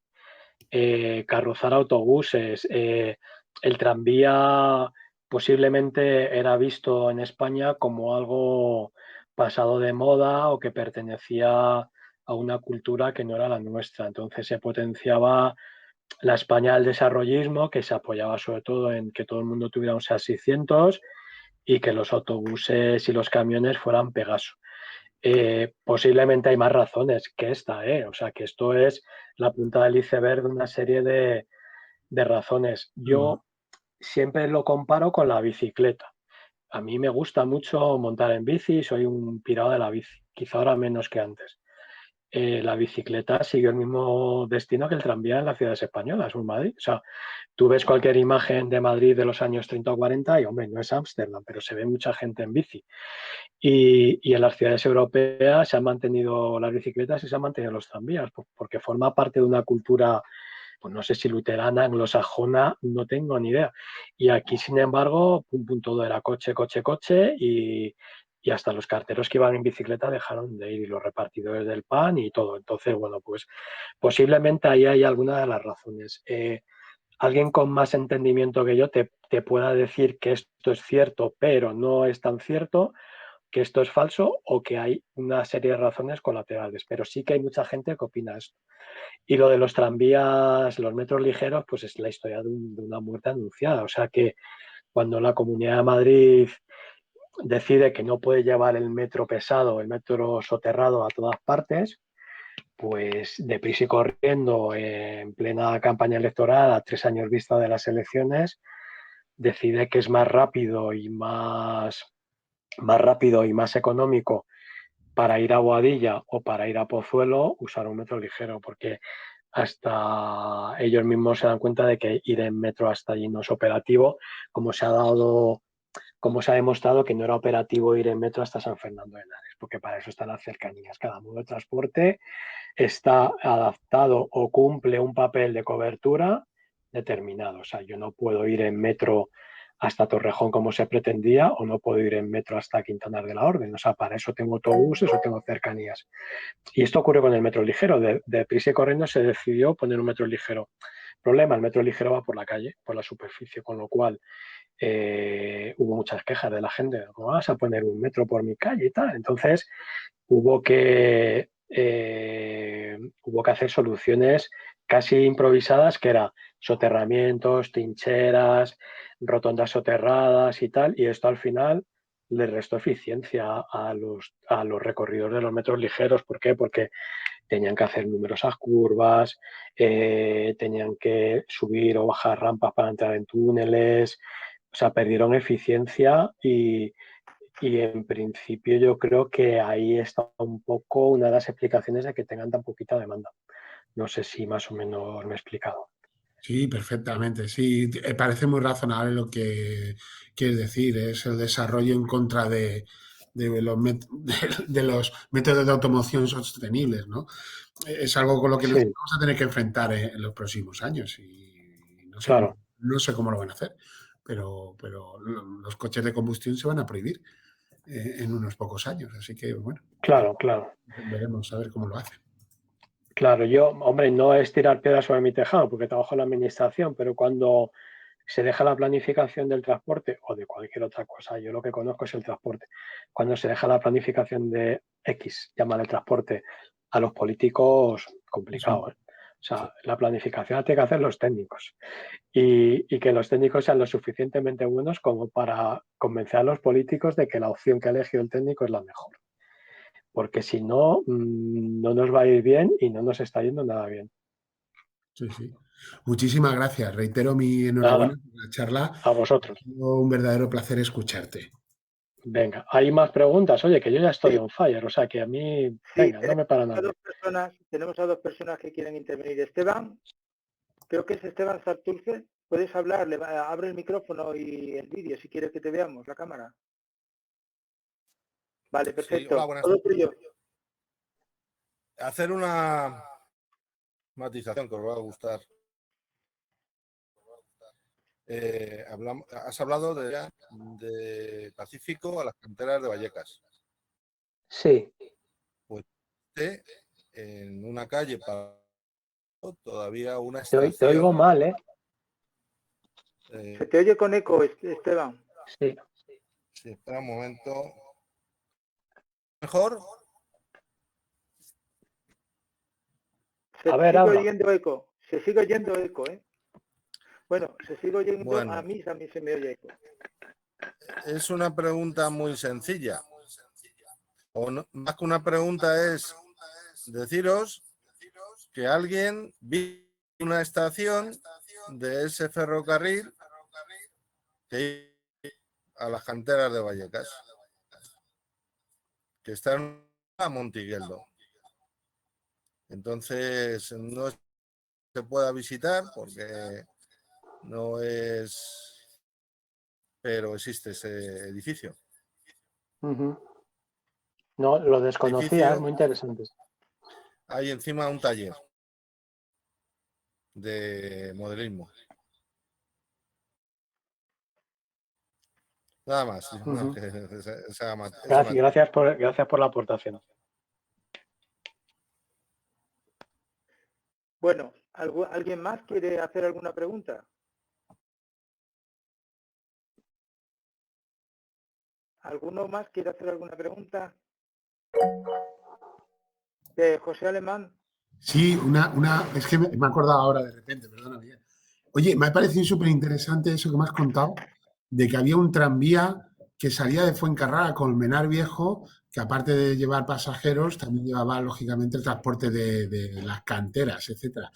carrozar autobuses. El tranvía posiblemente era visto en España como algo pasado de moda o que pertenecía a una cultura que no era la nuestra. Entonces se potenciaba la España del desarrollismo, que se apoyaba sobre todo en que todo el mundo tuviera un SEAT 600 y que los autobuses y los camiones fueran Pegaso. Posiblemente hay más razones que esta, o sea que esto es la punta del iceberg de una serie de razones. Yo siempre lo comparo con la bicicleta. A mí me gusta mucho montar en bici, soy un pirado de la bici, quizá ahora menos que antes. La bicicleta siguió el mismo destino que el tranvía en las ciudades españolas, en Madrid. O sea, tú ves cualquier imagen de Madrid de los años 30 o 40 y, hombre, no es Ámsterdam, pero se ve mucha gente en bici. Y en las ciudades europeas se han mantenido las bicicletas y se han mantenido los tranvías, porque forma parte de una cultura, pues no sé si luterana, anglosajona, no tengo ni idea. Y aquí, sin embargo, todo era coche, coche, coche y hasta los carteros que iban en bicicleta dejaron de ir y los repartidores del pan y todo. Entonces, bueno, pues posiblemente ahí hay alguna de las razones. Alguien con más entendimiento que yo te pueda decir que esto es cierto, pero no es tan cierto, que esto es falso o que hay una serie de razones colaterales, pero sí que hay mucha gente que opina esto. Y lo de los tranvías, los metros ligeros, pues es la historia de una muerte anunciada. O sea que cuando la Comunidad de Madrid decide que no puede llevar el metro pesado, el metro soterrado a todas partes, pues deprisa y corriendo, en plena campaña electoral, a 3 años vista de las elecciones, decide que es más rápido y más económico para ir a Boadilla o para ir a Pozuelo usar un metro ligero, porque hasta ellos mismos se dan cuenta de que ir en metro hasta allí no es operativo, como se ha demostrado que no era operativo ir en metro hasta San Fernando de Henares, porque para eso están las cercanías. Cada modo de transporte está adaptado o cumple un papel de cobertura determinado. O sea, yo no puedo ir en metro hasta Torrejón como se pretendía o no puedo ir en metro hasta Quintanar de la Orden. O sea, para eso tengo autobuses o tengo cercanías. Y esto ocurrió con el metro ligero. De prisa y corriendo se decidió poner un metro ligero. Problema, el metro ligero va por la calle, por la superficie, con lo cual hubo muchas quejas de la gente. ¿Cómo vas a poner un metro por mi calle y tal? Entonces hubo que hacer soluciones casi improvisadas, que era soterramientos, trincheras, rotondas soterradas y tal, y esto al final le restó eficiencia a los recorridos de los metros ligeros. ¿Por qué? Porque tenían que hacer numerosas curvas, tenían que subir o bajar rampas para entrar en túneles, o sea, perdieron eficiencia y en principio yo creo que ahí está un poco una de las explicaciones de que tengan tan poquita demanda. No sé si más o menos me he explicado. Sí, perfectamente. Sí, parece muy razonable lo que quieres decir. Es el desarrollo en contra de los, de los métodos de automoción sostenibles, ¿no? Es algo con lo que nos Sí, vamos a tener que enfrentar en los próximos años y claro, no sé cómo lo van a hacer, pero los coches de combustión se van a prohibir en unos pocos años. Así que, bueno, claro, claro. veremos a ver cómo lo hacen. Claro, yo, hombre, no es tirar piedras sobre mi tejado, porque trabajo en la administración, pero cuando se deja la planificación del transporte o de cualquier otra cosa, yo lo que conozco es el transporte. Cuando se deja la planificación de X, llaman el transporte, a los políticos, Sí, complicado, ¿eh? O sí. sea, la planificación la tienen que hacer los técnicos y que los técnicos sean lo suficientemente buenos como para convencer a los políticos de que la opción que ha elegido el técnico es la mejor. Porque si no, no nos va a ir bien y no nos está yendo nada bien. Sí, sí. Muchísimas gracias. Reitero mi enhorabuena Nada, por la charla. a Ha vosotros. sido un verdadero placer escucharte. Venga, hay más preguntas. Oye, que yo ya estoy Sí, on fire, o sea que a mí, sí, venga, no me para nadie. tenemos a 2 personas que quieren intervenir. Esteban, creo que es Esteban Sartulce. Puedes hablar, abre el micrófono y el vídeo si quieres que te veamos, la cámara. Vale, Sí, hola, perfecto. buenas Todo tardes. tuyo. Hacer una matización que os va a gustar. Has hablado de Pacífico a las canteras de Vallecas. Sí, Pues en una calle todavía una te oigo estación. mal, ¿eh? Se te oye con eco, Esteban. Sí. Sí, espera un momento. ¿Mejor? Se A ver, sigue habla. oyendo eco. Se sigue oyendo eco, ¿eh? Bueno, se sigue oyendo Bueno, a mí se me oye eco. es una pregunta muy sencilla. O no, más que una pregunta es deciros que alguien vi una estación de ese ferrocarril que iba a las canteras de Vallecas, que está en Montigueldo. Entonces no se pueda visitar porque no es, pero existe ese edificio. Ujú. No, lo desconocía, es Edificio, muy interesante. hay encima un taller de modelismo. Nada más. Ujú. Esa Gracias por la aportación. Bueno, ¿alguien más quiere hacer alguna pregunta? ¿Alguno más quiere hacer alguna pregunta? José Alemán. Sí, es que me he acordado ahora de repente, perdona, Miguel. Oye, me ha parecido súper interesante eso que me has contado, de que había un tranvía que salía de Fuencarrara a Colmenar Viejo, que aparte de llevar pasajeros, también llevaba, lógicamente, el transporte de las canteras, etcétera.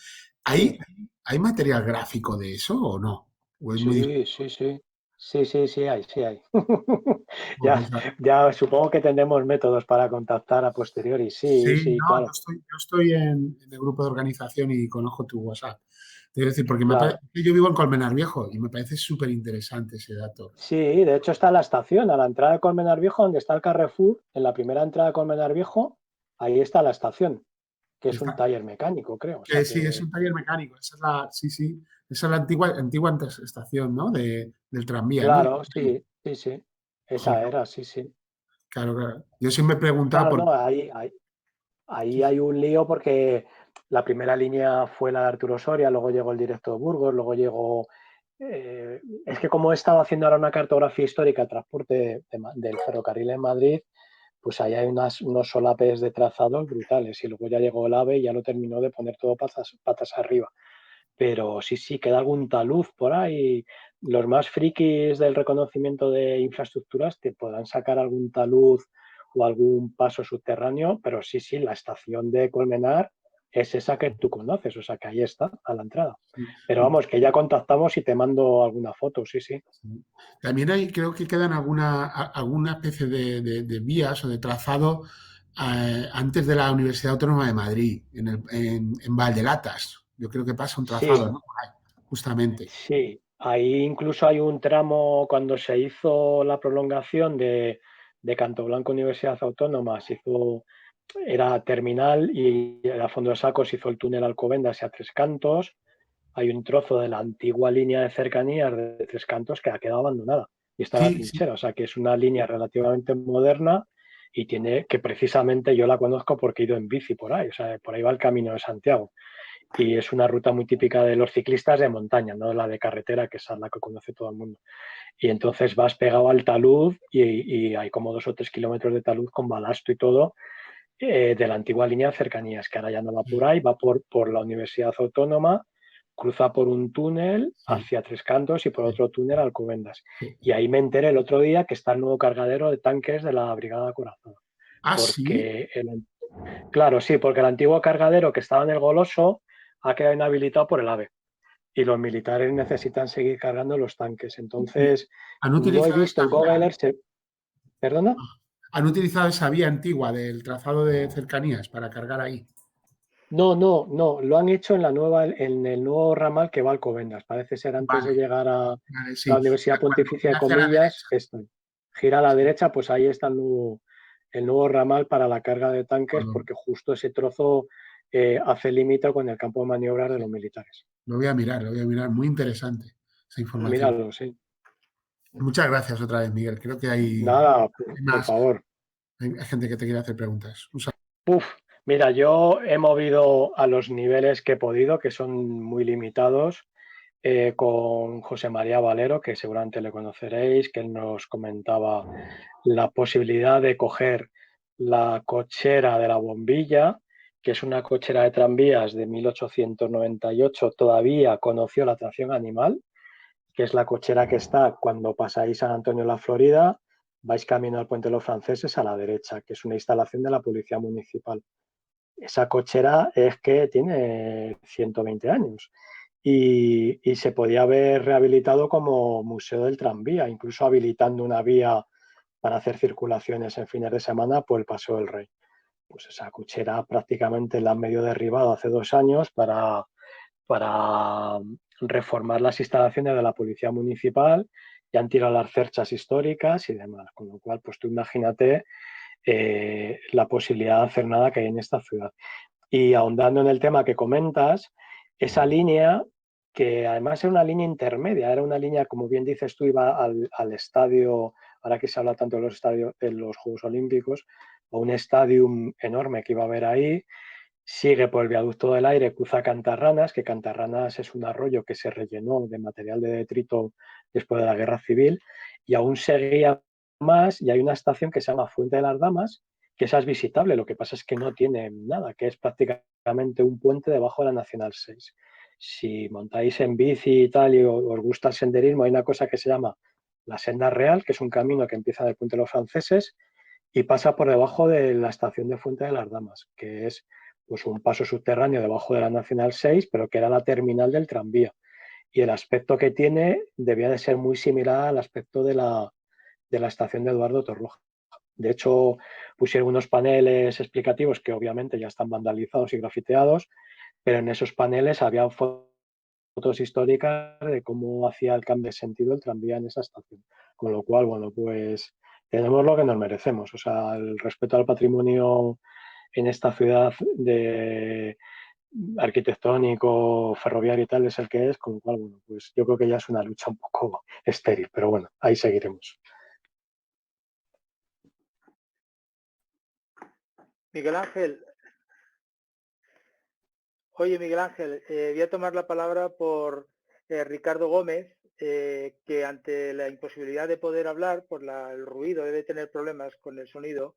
Sí, ¿Hay material gráfico de eso o no? ¿O es muy sí, sí, sí. Sí, sí, sí hay, sí hay. Ya, difícil? ya supongo que tendremos métodos para contactar a posteriori. Sí, Sí, sí, no, claro, yo estoy en el grupo de organización y conozco tu WhatsApp. Te quiero decir, porque claro. yo vivo en Colmenar Viejo y me parece súper interesante ese dato. Sí, de hecho está la estación, a la entrada de Colmenar Viejo, donde está el Carrefour, en la primera entrada de Colmenar Viejo, ahí está la estación, que es un Está- taller mecánico, creo. O sea sí, es que, un taller mecánico. Sí, sí. Esa es la antigua estación, ¿no? Del tranvía, ¿no? claro, sí, sí, sí. Esa Joder, era, sí, sí. claro, claro. Yo siempre me preguntaba Claro, por... no, ahí hay un lío porque la primera línea fue la de Arturo Soria, luego llegó el directo de Burgos, luego llegó. Es que como he estado haciendo ahora una cartografía histórica del transporte del ferrocarril en Madrid, pues ahí hay unos solapes de trazados brutales y luego ya llegó el AVE y ya lo terminó de poner todo patas arriba. Pero sí, sí, queda algún talud por ahí. Los más frikis del reconocimiento de infraestructuras te podrán sacar algún talud o algún paso subterráneo, pero sí, sí, la estación de Colmenar es esa que tú conoces, o sea que ahí está, a la entrada. Pero y- vamos, que ya contactamos y te mando alguna foto, sí, sí. También creo que quedan alguna especie de vías o de trazado antes de la Universidad Autónoma de Madrid, en Valdelatas. Yo creo que pasa un trazado, Sí, ¿no? Por ahí. justamente. Sí, ahí incluso hay un tramo cuando se hizo la prolongación de Cantoblanco Universidad Autónoma, era terminal y a fondo de Saco se hizo el túnel Alcobendas y a Tres Cantos. Hay un trozo de la antigua línea de cercanías de Tres Cantos que ha quedado abandonada y está la Sí, sí. trinchera, o sea que es una línea relativamente moderna y tiene que precisamente yo la conozco porque he ido en bici por ahí, o sea, por ahí va el Camino de Santiago y es una ruta muy típica de los ciclistas de montaña, no la de carretera, que es la que conoce todo el mundo. Y entonces vas pegado al talud y hay como 2 o 3 kilómetros de talud con balasto y todo de la antigua línea de cercanías, que ahora ya no va por ahí, va por la Universidad Autónoma, cruza por un túnel Sí, hacia Tres Cantos y por sí, otro túnel a Alcobendas. sí. Y ahí me enteré el otro día que está el nuevo cargadero de tanques de la Brigada Corazón. Ah, sí. Porque, claro, sí, porque el antiguo cargadero que estaba en el Goloso ha quedado inhabilitado por el AVE y los militares necesitan seguir cargando los tanques. Y Entonces, han no he utilizado visto esa en vía, Google ¿no? Earth, ¿perdona? Han utilizado esa vía antigua del trazado de cercanías para cargar ahí. No, lo han hecho en el nuevo ramal que va a Alcobendas. Parece ser antes de Vale, llegar a vale, la sí. Universidad Cuando Pontificia de gira hacia la Comillas, derecha. esto. Gira a la derecha, pues ahí está el nuevo ramal para la carga de tanques, Cuando- porque justo ese trozo hace límite con el campo de maniobras de los militares. Lo voy a mirar, lo voy a mirar. Muy interesante esa información. Míralo, sí. Muchas gracias otra vez, Miguel. Creo que Nada, hay por más, favor. hay gente que te quiere hacer preguntas. Un saludo. Uf, mira, yo he movido a los niveles que he podido, que son muy limitados, con José María Valero, que seguramente le conoceréis, que él nos comentaba la posibilidad de coger la cochera de la Bombilla, que es una cochera de tranvías de 1898, todavía conoció la tracción animal, que es la cochera que está cuando pasáis San Antonio la Florida, vais camino al Puente de los Franceses a la derecha, que es una instalación de la Policía Municipal. Esa cochera es que tiene 120 años y se podía haber rehabilitado como museo del tranvía, incluso habilitando una vía para hacer circulaciones en fines de semana por el Paseo del Rey. Pues esa cochera prácticamente la han medio derribado hace 2 años para reformar las instalaciones de la Policía Municipal y han tirado las cerchas históricas y demás. Con lo cual, pues tú imagínate la posibilidad de hacer nada que hay en esta ciudad. Y ahondando en el tema que comentas, esa línea, que además era una línea intermedia, era una línea, como bien dices tú, iba al estadio, ahora que se habla tanto de los estadios de los Juegos Olímpicos, a un estadio enorme que iba a haber ahí, sigue por el viaducto del aire, cruza Cantarranas, que Cantarranas es un arroyo que se rellenó de material de detrito después de la Guerra Civil, y aún seguía más, y hay una estación que se llama Fuente de las Damas, que esa es visitable, lo que pasa es que no tiene nada, que es prácticamente un puente debajo de la Nacional 6. Si montáis en bici y tal y os gusta el senderismo, hay una cosa que se llama la Senda Real, que es un camino que empieza del Puente de los Franceses y pasa por debajo de la estación de Fuente de las Damas, que es pues un paso subterráneo debajo de la Nacional 6, pero que era la terminal del tranvía. Y el aspecto que tiene debía de ser muy similar al aspecto de la estación de Eduardo Torroja. De hecho, pusieron unos paneles explicativos que obviamente ya están vandalizados y grafiteados, pero en esos paneles había fotos históricas de cómo hacía el cambio de sentido el tranvía en esa estación. Con lo cual, bueno, pues tenemos lo que nos merecemos. O sea, el respeto al patrimonio en esta ciudad de arquitectónico, ferroviario y tal es el que es, con lo cual, bueno, pues yo creo que ya es una lucha un poco estéril, pero bueno, ahí seguiremos. Miguel Ángel, oye Miguel Ángel, voy a tomar la palabra por Ricardo Gómez, que ante la imposibilidad de poder hablar por el ruido, debe tener problemas con el sonido,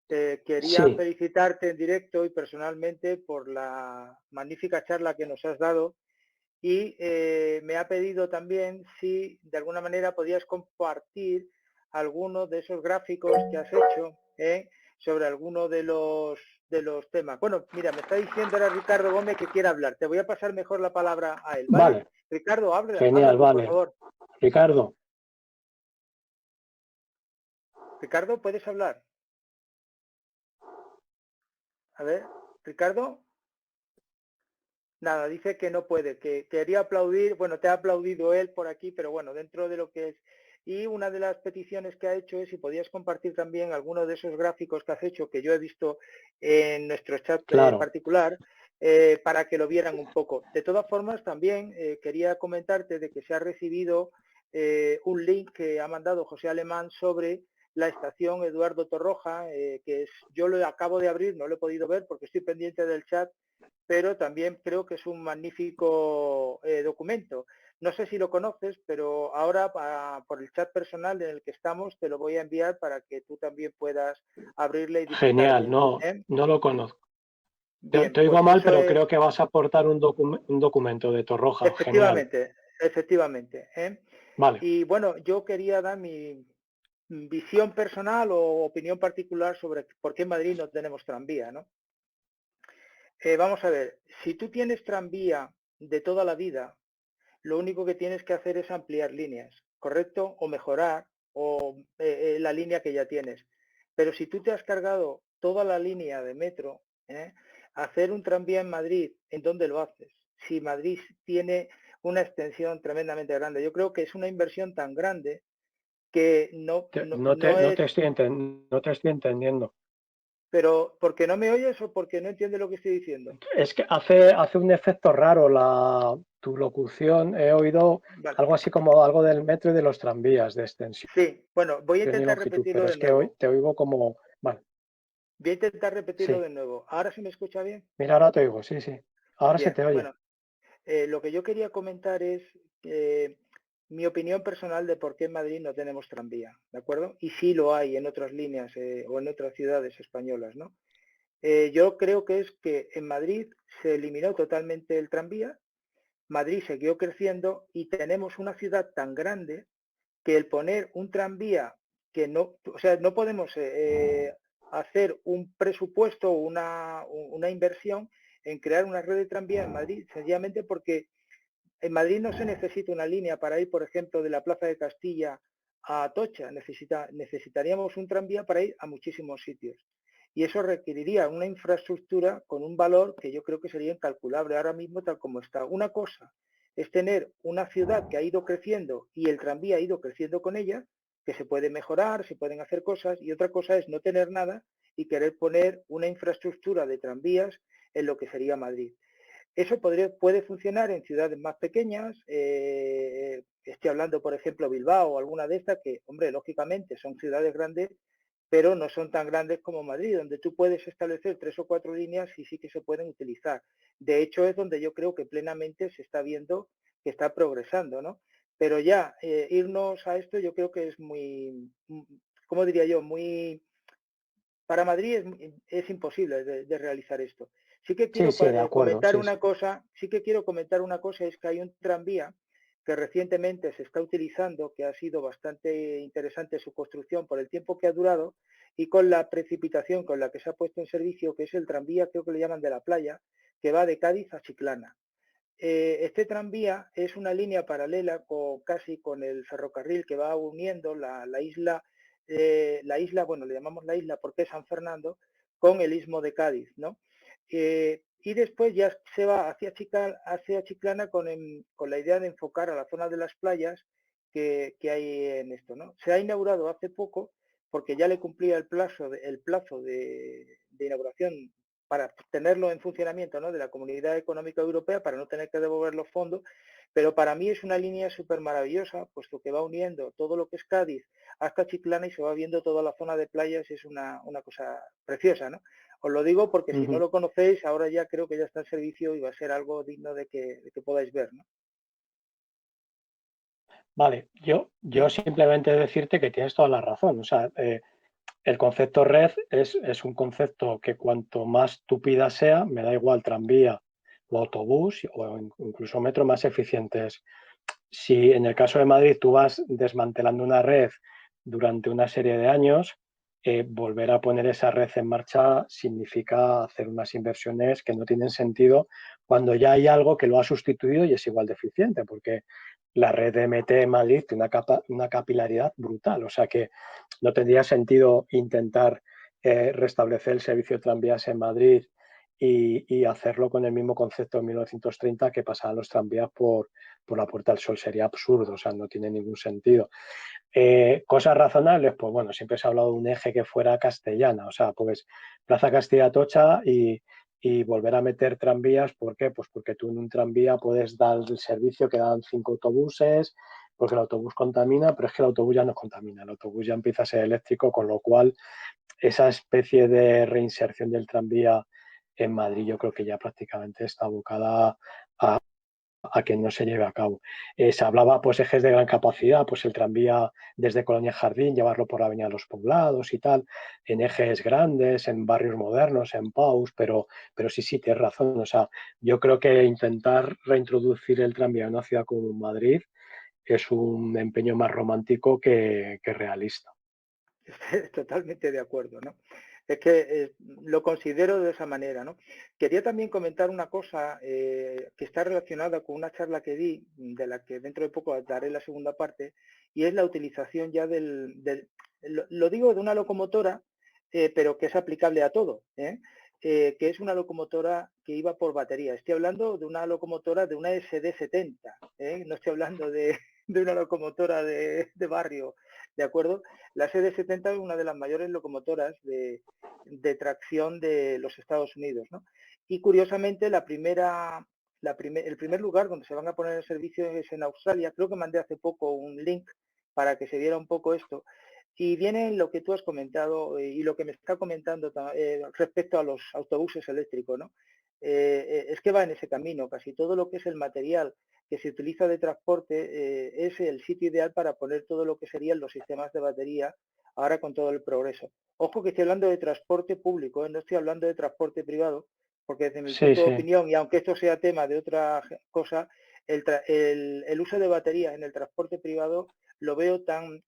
quería Sí, felicitarte en directo y personalmente por la magnífica charla que nos has dado y me ha pedido también si de alguna manera podías compartir alguno de esos gráficos que has hecho sobre alguno de los temas. Bueno, mira, me está diciendo ahora Ricardo Gómez que quiere hablar. Te voy a pasar mejor la palabra a él, ¿vale? vale, Ricardo, habla genial, tú, por vale. favor. Ricardo, Ricardo, ¿puedes hablar? A ver, Ricardo. Nada, dice que no puede, que quería aplaudir, bueno, te ha aplaudido él por aquí, pero bueno, dentro de lo que es. Y una de las peticiones que ha hecho es si podías compartir también alguno de esos gráficos que has hecho, que yo he visto en nuestro chat Claro. particular, para que lo vieran un poco. De todas formas, también quería comentarte de que se ha recibido un link que ha mandado José Alemán sobre la estación Eduardo Torroja, que es, yo lo acabo de abrir, no lo he podido ver porque estoy pendiente del chat, pero también creo que es un magnífico documento. No sé si lo conoces, pero ahora por el chat personal en el que estamos te lo voy a enviar para que tú también puedas abrirle y disfrutar. Genial, de él, no, ¿eh? no lo conozco. Bien, Te oigo pues mal, eso pero es, creo que vas a aportar un documento de Torroja. Genial. efectivamente, efectivamente. Vale. Y bueno, yo quería dar mi visión personal o opinión particular sobre por qué en Madrid no tenemos tranvía, ¿no? Vamos a ver, si tú tienes tranvía de toda la vida, lo único que tienes que hacer es ampliar líneas, ¿correcto? O mejorar la línea que ya tienes. Pero si tú te has cargado toda la línea de metro, hacer un tranvía en Madrid, ¿en dónde lo haces? Si Madrid tiene una extensión tremendamente grande. Yo creo que es una inversión tan grande que no te estoy entendiendo. Pero, ¿porque no me oyes o porque no entiendes lo que estoy diciendo? Es que hace un efecto raro tu locución. He oído algo así como algo del metro y de los tranvías de extensión. Sí, bueno, voy a intentar longitud, repetirlo pero de es que nuevo. hoy te oigo como... Vale. Voy a intentar repetirlo Sí. de nuevo. ¿Ahora se me escucha bien? Mira, ahora te oigo, sí, sí. Ahora se Bien, te oye. bueno, lo que yo quería comentar es mi opinión personal de por qué en Madrid no tenemos tranvía, ¿de acuerdo? Y sí lo hay en otras líneas o en otras ciudades españolas, ¿no? Yo creo que es que en Madrid se eliminó totalmente el tranvía, Madrid siguió creciendo y tenemos una ciudad tan grande que el poner un tranvía que no, o sea, no podemos hacer un presupuesto o una inversión en crear una red de tranvía en Madrid, sencillamente porque en Madrid no se necesita una línea para ir, por ejemplo, de la Plaza de Castilla a Atocha, necesitaríamos un tranvía para ir a muchísimos sitios. Y eso requeriría una infraestructura con un valor que yo creo que sería incalculable ahora mismo tal como está. Una cosa es tener una ciudad que ha ido creciendo y el tranvía ha ido creciendo con ella, que se puede mejorar, se pueden hacer cosas, y otra cosa es no tener nada y querer poner una infraestructura de tranvías en lo que sería Madrid. Eso puede funcionar en ciudades más pequeñas, estoy hablando por ejemplo Bilbao o alguna de estas que, hombre, lógicamente son ciudades grandes, pero no son tan grandes como Madrid, donde tú puedes establecer 3 o 4 líneas y sí que se pueden utilizar. De hecho, es donde yo creo que plenamente se está viendo que está progresando, ¿no? Pero ya, irnos a esto yo creo que es muy, ¿cómo diría yo? Muy... Para Madrid es imposible de realizar esto. Sí que quiero Sí, de acuerdo, comentar sí, una sí. cosa, es que hay un tranvía que recientemente se está utilizando, que ha sido bastante interesante su construcción por el tiempo que ha durado y con la precipitación con la que se ha puesto en servicio, que es el tranvía, creo que le llaman de la playa, que va de Cádiz a Chiclana. Este tranvía es una línea paralela casi con el ferrocarril que va uniendo la isla, bueno, le llamamos la isla porque es San Fernando, con el istmo de Cádiz, ¿no? Y después ya se va hacia Chiclana con la idea de enfocar a la zona de las playas que hay en esto, ¿no? Se ha inaugurado hace poco porque ya le cumplía el plazo de inauguración para tenerlo en funcionamiento, ¿no?, de la Comunidad Económica Europea, para no tener que devolver los fondos, pero para mí es una línea súper maravillosa, puesto que va uniendo todo lo que es Cádiz hasta Chiclana y se va viendo toda la zona de playas, es una cosa preciosa, ¿no? Os lo digo porque si no lo conocéis, ahora ya creo que ya está en servicio y va a ser algo digno de que podáis ver, ¿no? Vale, yo simplemente decirte que tienes toda la razón. O sea, el concepto red es un concepto que cuanto más tupida sea, me da igual tranvía o autobús o incluso metro, más eficientes. Si en el caso de Madrid tú vas desmantelando una red durante una serie de años, volver a poner esa red en marcha significa hacer unas inversiones que no tienen sentido cuando ya hay algo que lo ha sustituido y es igual de eficiente, porque la red de MT en Madrid tiene una capilaridad brutal, o sea que no tendría sentido intentar restablecer el servicio de tranvías en Madrid y hacerlo con el mismo concepto de 1930 que pasaban los tranvías por la Puerta del Sol. Sería absurdo, o sea, no tiene ningún sentido. Cosas razonables, pues bueno, siempre se ha hablado de un eje que fuera castellana, o sea, pues Plaza Castilla-Atocha y volver a meter tranvías. ¿Por qué? Pues porque tú en un tranvía puedes dar el servicio que dan 5 autobuses, porque el autobús contamina, pero es que el autobús ya no contamina, el autobús ya empieza a ser eléctrico, con lo cual esa especie de reinserción del tranvía en Madrid yo creo que ya prácticamente está abocada a que no se lleve a cabo. Se hablaba pues ejes de gran capacidad, pues el tranvía desde Colonia Jardín, llevarlo por la Avenida de los Poblados y tal, en ejes grandes, en barrios modernos, en Paus, pero sí, tienes razón. O sea, yo creo que intentar reintroducir el tranvía en una ciudad como Madrid es un empeño más romántico que realista. Totalmente de acuerdo, ¿no? Es que lo considero de esa manera, ¿no? Quería también comentar una cosa que está relacionada con una charla que di, de la que dentro de poco daré la segunda parte, y es la utilización ya lo digo de una locomotora, pero que es aplicable a todo, que es una locomotora que iba por batería. Estoy hablando de una locomotora de una SD70, no estoy hablando de una locomotora de barrio, ¿de acuerdo? La SD70 es una de las mayores locomotoras de tracción de los Estados Unidos, ¿no? Y curiosamente el primer lugar donde se van a poner en servicio es en Australia. Creo que mandé hace poco un link para que se viera un poco esto. Y viene lo que tú has comentado y lo que me está comentando respecto a los autobuses eléctricos, ¿no? Es que va en ese camino. Casi todo lo que es el material que se utiliza de transporte es el sitio ideal para poner todo lo que serían los sistemas de batería ahora con todo el progreso. Ojo que estoy hablando de transporte público, no estoy hablando de transporte privado, porque desde mi punto de opinión, y aunque esto sea tema de otra cosa, el uso de baterías en el transporte privado lo veo tan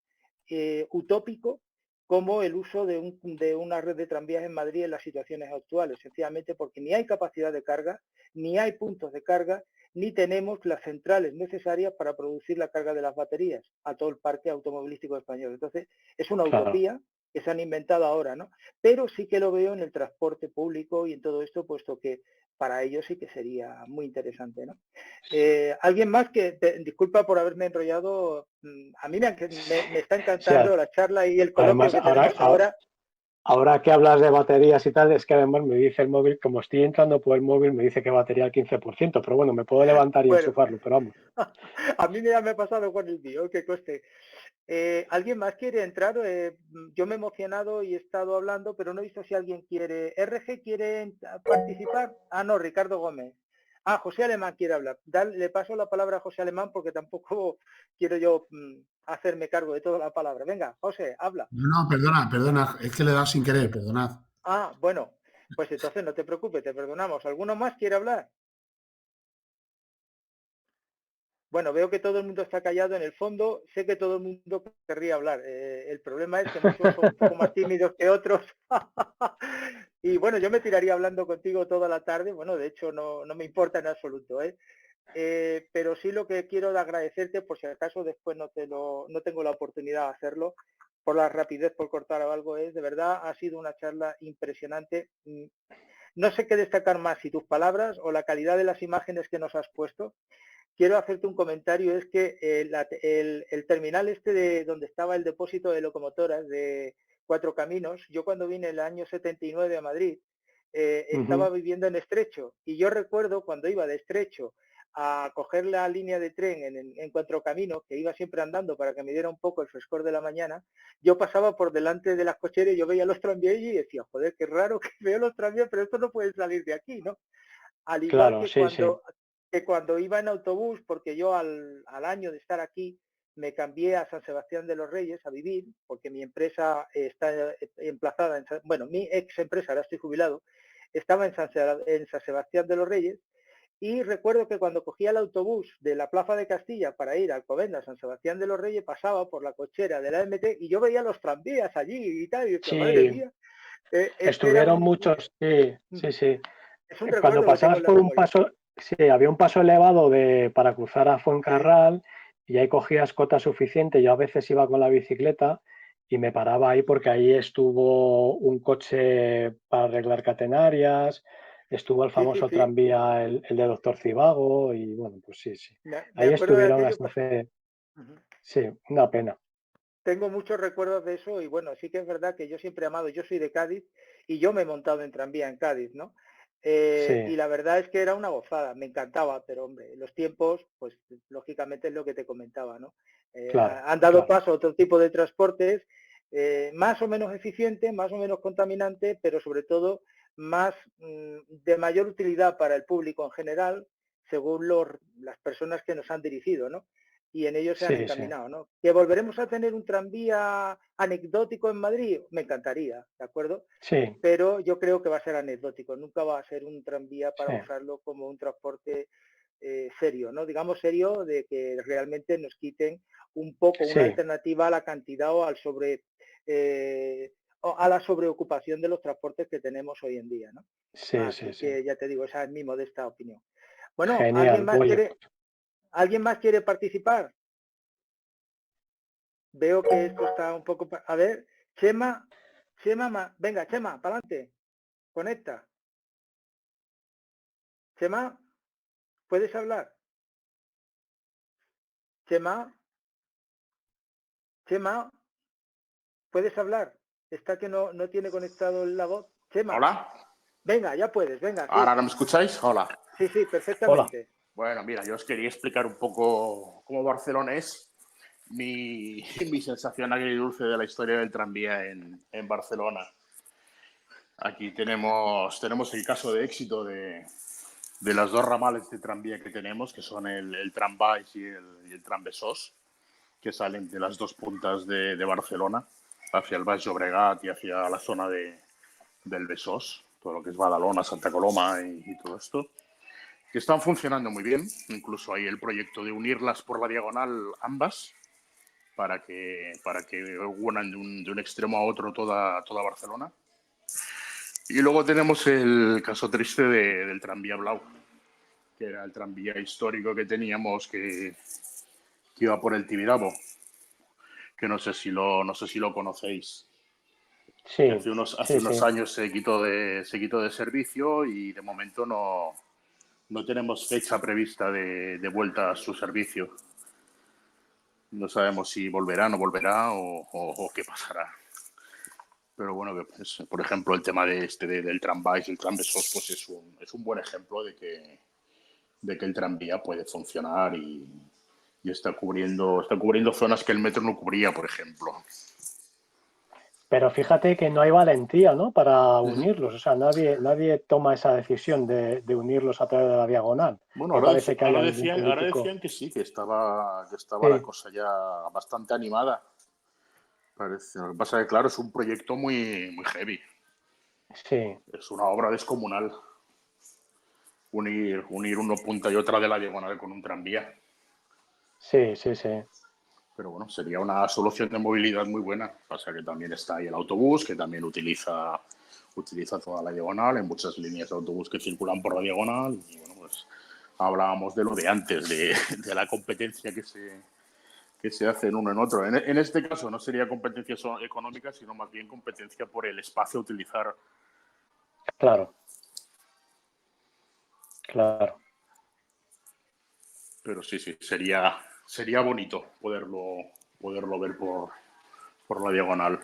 utópico como el uso de una red de tranvías en Madrid en las situaciones actuales, sencillamente porque ni hay capacidad de carga, ni hay puntos de carga, ni tenemos las centrales necesarias para producir la carga de las baterías a todo el parque automovilístico español. Entonces, es una utopía que se han inventado ahora, ¿no? Pero sí que lo veo en el transporte público y en todo esto, puesto que para ellos sí que sería muy interesante, ¿no? Alguien más que, disculpa por haberme enrollado, a mí me está encantando la charla y el coloquio que tenemos ahora. Ahora que hablas de baterías y tal, es que además me dice el móvil, como estoy entrando por el móvil, me dice que batería al 15%, pero bueno, me puedo levantar y enchufarlo, pero vamos. A mí ya me ha pasado con el mío, que coste. ¿Alguien más quiere entrar? Yo me he emocionado y he estado hablando, pero no he visto si alguien quiere. ¿RG quiere participar? Ah, no, Ricardo Gómez. Ah, José Alemán quiere hablar. Le paso la palabra a José Alemán porque tampoco quiero yo hacerme cargo de toda la palabra. Venga, José, habla. No, perdona, es que le he dado sin querer, perdonad. Ah, bueno, pues entonces no te preocupes, te perdonamos. ¿Alguno más quiere hablar? Bueno, veo que todo el mundo está callado en el fondo. Sé que todo el mundo querría hablar. El problema es que muchos son un poco más tímidos que otros. Y bueno, yo me tiraría hablando contigo toda la tarde. Bueno, de hecho no me importa en absoluto, pero sí lo que quiero es agradecerte, por si acaso después no tengo la oportunidad de hacerlo, por la rapidez, por cortar o algo, de verdad ha sido una charla impresionante. No sé qué destacar más, si tus palabras o la calidad de las imágenes que nos has puesto. Quiero hacerte un comentario, es que el terminal de donde estaba el depósito de locomotoras de Cuatro Caminos, yo cuando vine el año 79 a Madrid, estaba viviendo en Estrecho, y yo recuerdo cuando iba de Estrecho a coger la línea de tren en Cuatro Caminos, que iba siempre andando para que me diera un poco el frescor de la mañana, yo pasaba por delante de las cocheras y yo veía los tranvías y decía, joder, qué raro que veo los tranvías, pero esto no puede salir de aquí, ¿no? Al igual que cuando iba en autobús, porque yo al año de estar aquí me cambié a San Sebastián de los Reyes a vivir, porque mi empresa está emplazada bueno, mi ex empresa, ahora estoy jubilado, estaba en San Sebastián de los Reyes, y recuerdo que cuando cogía el autobús de la Plaza de Castilla para ir a Alcobendas, San Sebastián de los Reyes, pasaba por la cochera de la MT y yo veía los tranvías allí y tal, y decía, madre mía. Estuvieron muchos, sí. Es un Cuando recuerdo que tengo pasabas en la por un memoria. paso, sí, había un paso elevado para cruzar a Fuencarral, y ahí cogías cota suficiente. Yo a veces iba con la bicicleta y me paraba ahí porque ahí estuvo un coche para arreglar catenarias, Estuvo el Sí, famoso sí. tranvía, el de Doctor Cibago, y bueno, pues sí. Me Ahí acuerdo de estuvieron aquello. hasta hace, Ujú. sí, una pena. Tengo muchos recuerdos de eso y bueno, sí que es verdad que yo siempre he amado, yo soy de Cádiz y yo me he montado en tranvía en Cádiz, ¿no? Y Sí, la verdad es que era una gozada, me encantaba, pero hombre, los tiempos, pues lógicamente es lo que te comentaba, ¿no? claro, Han dado claro. paso a otro tipo de transportes, más o menos eficiente, más o menos contaminante, pero sobre todo más de mayor utilidad para el público en general, según las personas que nos han dirigido, ¿no? Y en ello se han Sí, sí, encaminado, ¿no? ¿Que volveremos a tener un tranvía anecdótico en Madrid? Me encantaría, ¿de acuerdo? sí, Pero yo creo que va a ser anecdótico, nunca va a ser un tranvía para sí, usarlo como un transporte serio, ¿no? Digamos serio de que realmente nos quiten un poco una sí, alternativa a la cantidad o a la sobreocupación de los transportes que tenemos hoy en día, ¿no? sí, sí, Así sí. que ya te digo, esa es mi modesta opinión. Bueno, Genial, oye, ¿alguien más quiere participar? Veo que esto está un poco... A ver, Chema, venga, Chema, para adelante, conecta. Chema, ¿puedes hablar? Chema, Chema, ¿puedes hablar? Está que no tiene conectado la voz. Chema, Hola, venga, ya puedes, venga, sí. ¿ahora me escucháis? Hola. Sí, hola. perfectamente. Bueno, mira, yo os quería explicar un poco cómo Barcelona es mi sensación agridulce de la historia del tranvía en Barcelona. Aquí tenemos el caso de éxito de las dos ramales de tranvía que tenemos, que son el Trambaix y el Trambesós, que salen de las dos puntas de Barcelona, hacia el Baix Llobregat y hacia la zona del Besós, todo lo que es Badalona, Santa Coloma y todo esto, que están funcionando muy bien. Incluso hay el proyecto de unirlas por la diagonal ambas para que unan de un extremo a otro toda Barcelona. Y luego tenemos el caso triste del tranvía Blau, que era el tranvía histórico que teníamos que iba por el Tibidabo, que no sé si lo conocéis. Sí, Que hace sí, unos sí. años se quitó de servicio y de momento no tenemos fecha prevista de vuelta a su servicio. No sabemos si volverá, no volverá o qué pasará. Pero bueno, pues, por ejemplo, el tema del Trambaix y el Trambesós pues es un buen ejemplo de que el tranvía puede funcionar y está cubriendo zonas que el metro no cubría, por ejemplo. Pero fíjate que no hay valentía, ¿no? Para Uh-huh. unirlos. O sea, nadie toma esa decisión de unirlos a través de la diagonal. Bueno, No parece que haya ningún ahora político. decían que sí, que estaba la Sí, cosa ya bastante animada. Parece. Lo que pasa es que, claro, es un proyecto muy heavy. sí, Es una obra descomunal. Unir una punta y otra de la diagonal con un tranvía. sí, sí, sí. Pero bueno, sería una solución de movilidad muy buena. Pasa que también está ahí el autobús, que también utiliza toda la diagonal, en muchas líneas de autobús que circulan por la diagonal. Y bueno, pues hablábamos de lo de antes, de la competencia que se hace en uno en otro. En este caso no sería competencia económica, sino más bien competencia por el espacio a utilizar. Claro, claro. Pero sí, sería bonito poderlo ver por la diagonal.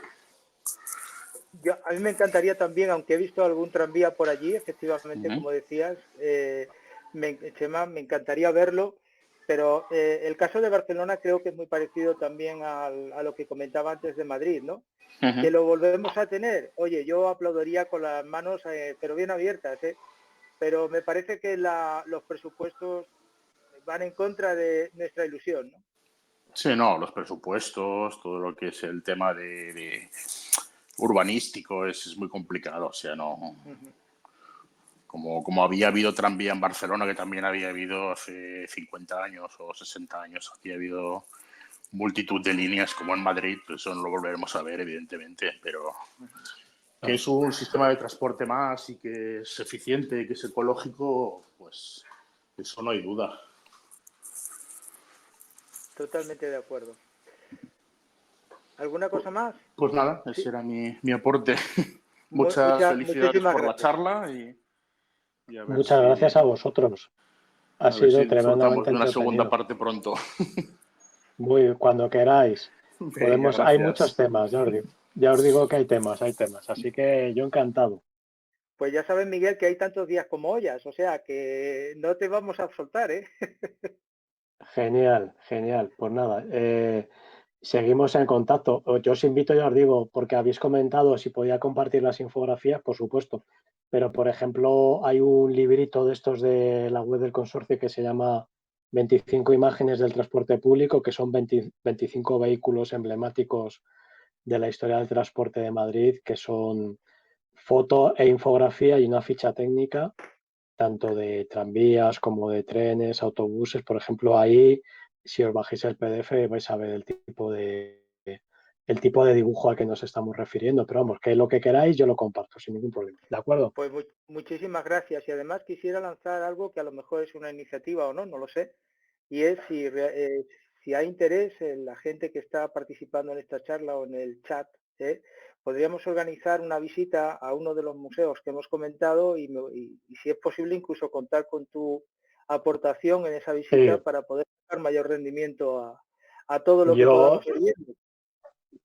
A mí me encantaría también, aunque he visto algún tranvía por allí, efectivamente, Uh-huh. como decías, Chema, me encantaría verlo, pero el caso de Barcelona creo que es muy parecido también a lo que comentaba antes de Madrid, ¿no? Uh-huh. Que lo volvemos a tener. Oye, yo aplaudiría con las manos, pero bien abiertas, ¿eh? Pero me parece que los presupuestos van en contra de nuestra ilusión, ¿no? Sí, no, los presupuestos, todo lo que es el tema de urbanístico es muy complicado. O sea, no. Uh-huh. Como había habido tranvía en Barcelona, que también había habido hace 50 años o 60 años, había habido multitud de líneas como en Madrid, pues eso no lo volveremos a ver, evidentemente, pero que es un sistema de transporte más y que es eficiente y que es ecológico, pues eso no hay duda. Totalmente de acuerdo. ¿Alguna cosa más? Pues nada, Sí. ese era mi aporte. Muchas felicidades Muchísimas por la gracias. charla y Y a ver Muchas gracias a vosotros. Ha a ver sido si disfrutamos tremendamente de una segunda entretenido. parte pronto. Cuando queráis. Venga, Hay muchos gracias. temas, ya os digo que hay temas. Así que yo encantado. Pues ya sabes, Miguel, que hay tantos días como ollas, o sea que no te vamos a soltar, ¿eh? Genial, genial. Pues nada, seguimos en contacto. Yo os invito, ya os digo, porque habéis comentado si podía compartir las infografías, por supuesto. Pero, por ejemplo, hay un librito de estos de la web del consorcio que se llama 25 imágenes del transporte público, que son 25 vehículos emblemáticos de la historia del transporte de Madrid, que son foto e infografía y una ficha técnica, tanto de tranvías como de trenes, autobuses. Por ejemplo, ahí, si os bajáis el PDF, vais a ver el tipo de dibujo al que nos estamos refiriendo. Pero vamos, que lo que queráis yo lo comparto sin ningún problema. ¿De acuerdo? Pues muchísimas gracias. Y además quisiera lanzar algo que a lo mejor es una iniciativa o no, no lo sé. Y es si hay interés en la gente que está participando en esta charla o en el chat, podríamos organizar una visita a uno de los museos que hemos comentado y si es posible incluso contar con tu aportación en esa visita Sí. para poder dar mayor rendimiento a todo lo que Yo podamos ir viendo.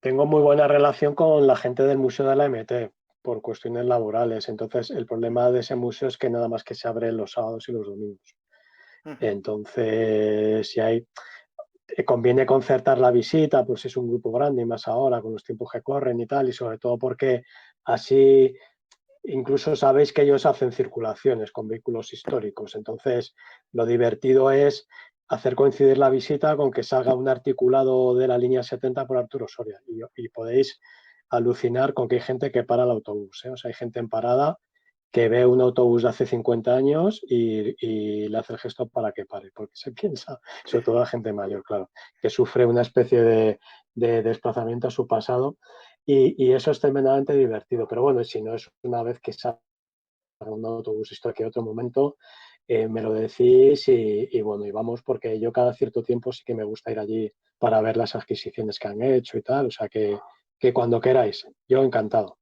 tengo muy buena relación con la gente del Museo de la MT por cuestiones laborales. Entonces, el problema de ese museo es que nada más que se abre los sábados y los domingos. Entonces, si hay conviene concertar la visita, pues si es un grupo grande y más ahora con los tiempos que corren y tal, y sobre todo porque así incluso sabéis que ellos hacen circulaciones con vehículos históricos. Entonces, lo divertido es hacer coincidir la visita con que salga un articulado de la línea 70 por Arturo Soria y podéis alucinar con que hay gente que para el autobús, ¿eh? O sea, hay gente en parada que ve un autobús de hace 50 años y le hace el gesto para que pare, porque se piensa, sobre todo la gente mayor, claro, que sufre una especie de desplazamiento a su pasado y eso es tremendamente divertido. Pero bueno, si no es una vez que salga un autobús histórico en otro momento, me lo decís y bueno, y vamos, porque yo cada cierto tiempo sí que me gusta ir allí para ver las adquisiciones que han hecho y tal, o sea que cuando queráis, yo encantado.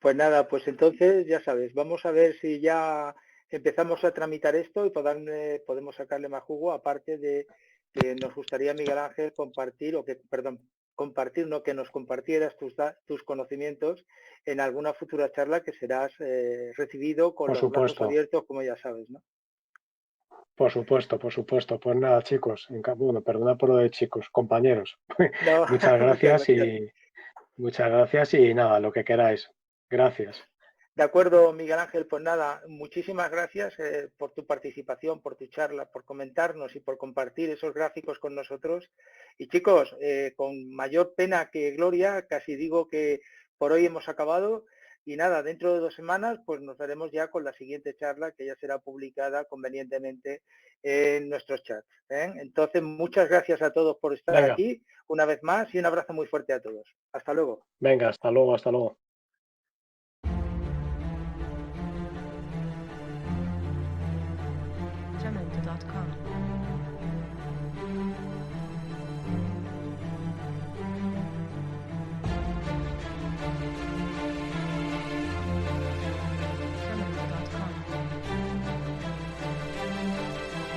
Pues nada, pues entonces ya sabes, vamos a ver si ya empezamos a tramitar esto y podemos sacarle más jugo, aparte de que nos gustaría, Miguel Ángel, compartir, no, que nos compartieras tus conocimientos en alguna futura charla que serás recibido con Por los brazos supuesto. abiertos, como ya sabes, ¿no? Por supuesto, por supuesto. Pues nada, chicos, bueno, perdona por lo de chicos, compañeros. No, Muchas gracias y nada, lo que queráis. Gracias. De acuerdo, Miguel Ángel, pues nada, muchísimas gracias por tu participación, por tu charla, por comentarnos y por compartir esos gráficos con nosotros. Y chicos, con mayor pena que gloria, casi digo que por hoy hemos acabado. Y nada, dentro de 2 semanas, pues nos veremos ya con la siguiente charla que ya será publicada convenientemente en nuestros chats. Entonces, muchas gracias a todos por estar aquí una vez más y un abrazo muy fuerte a todos. Hasta luego. Venga, hasta luego, hasta luego. Jamendo.com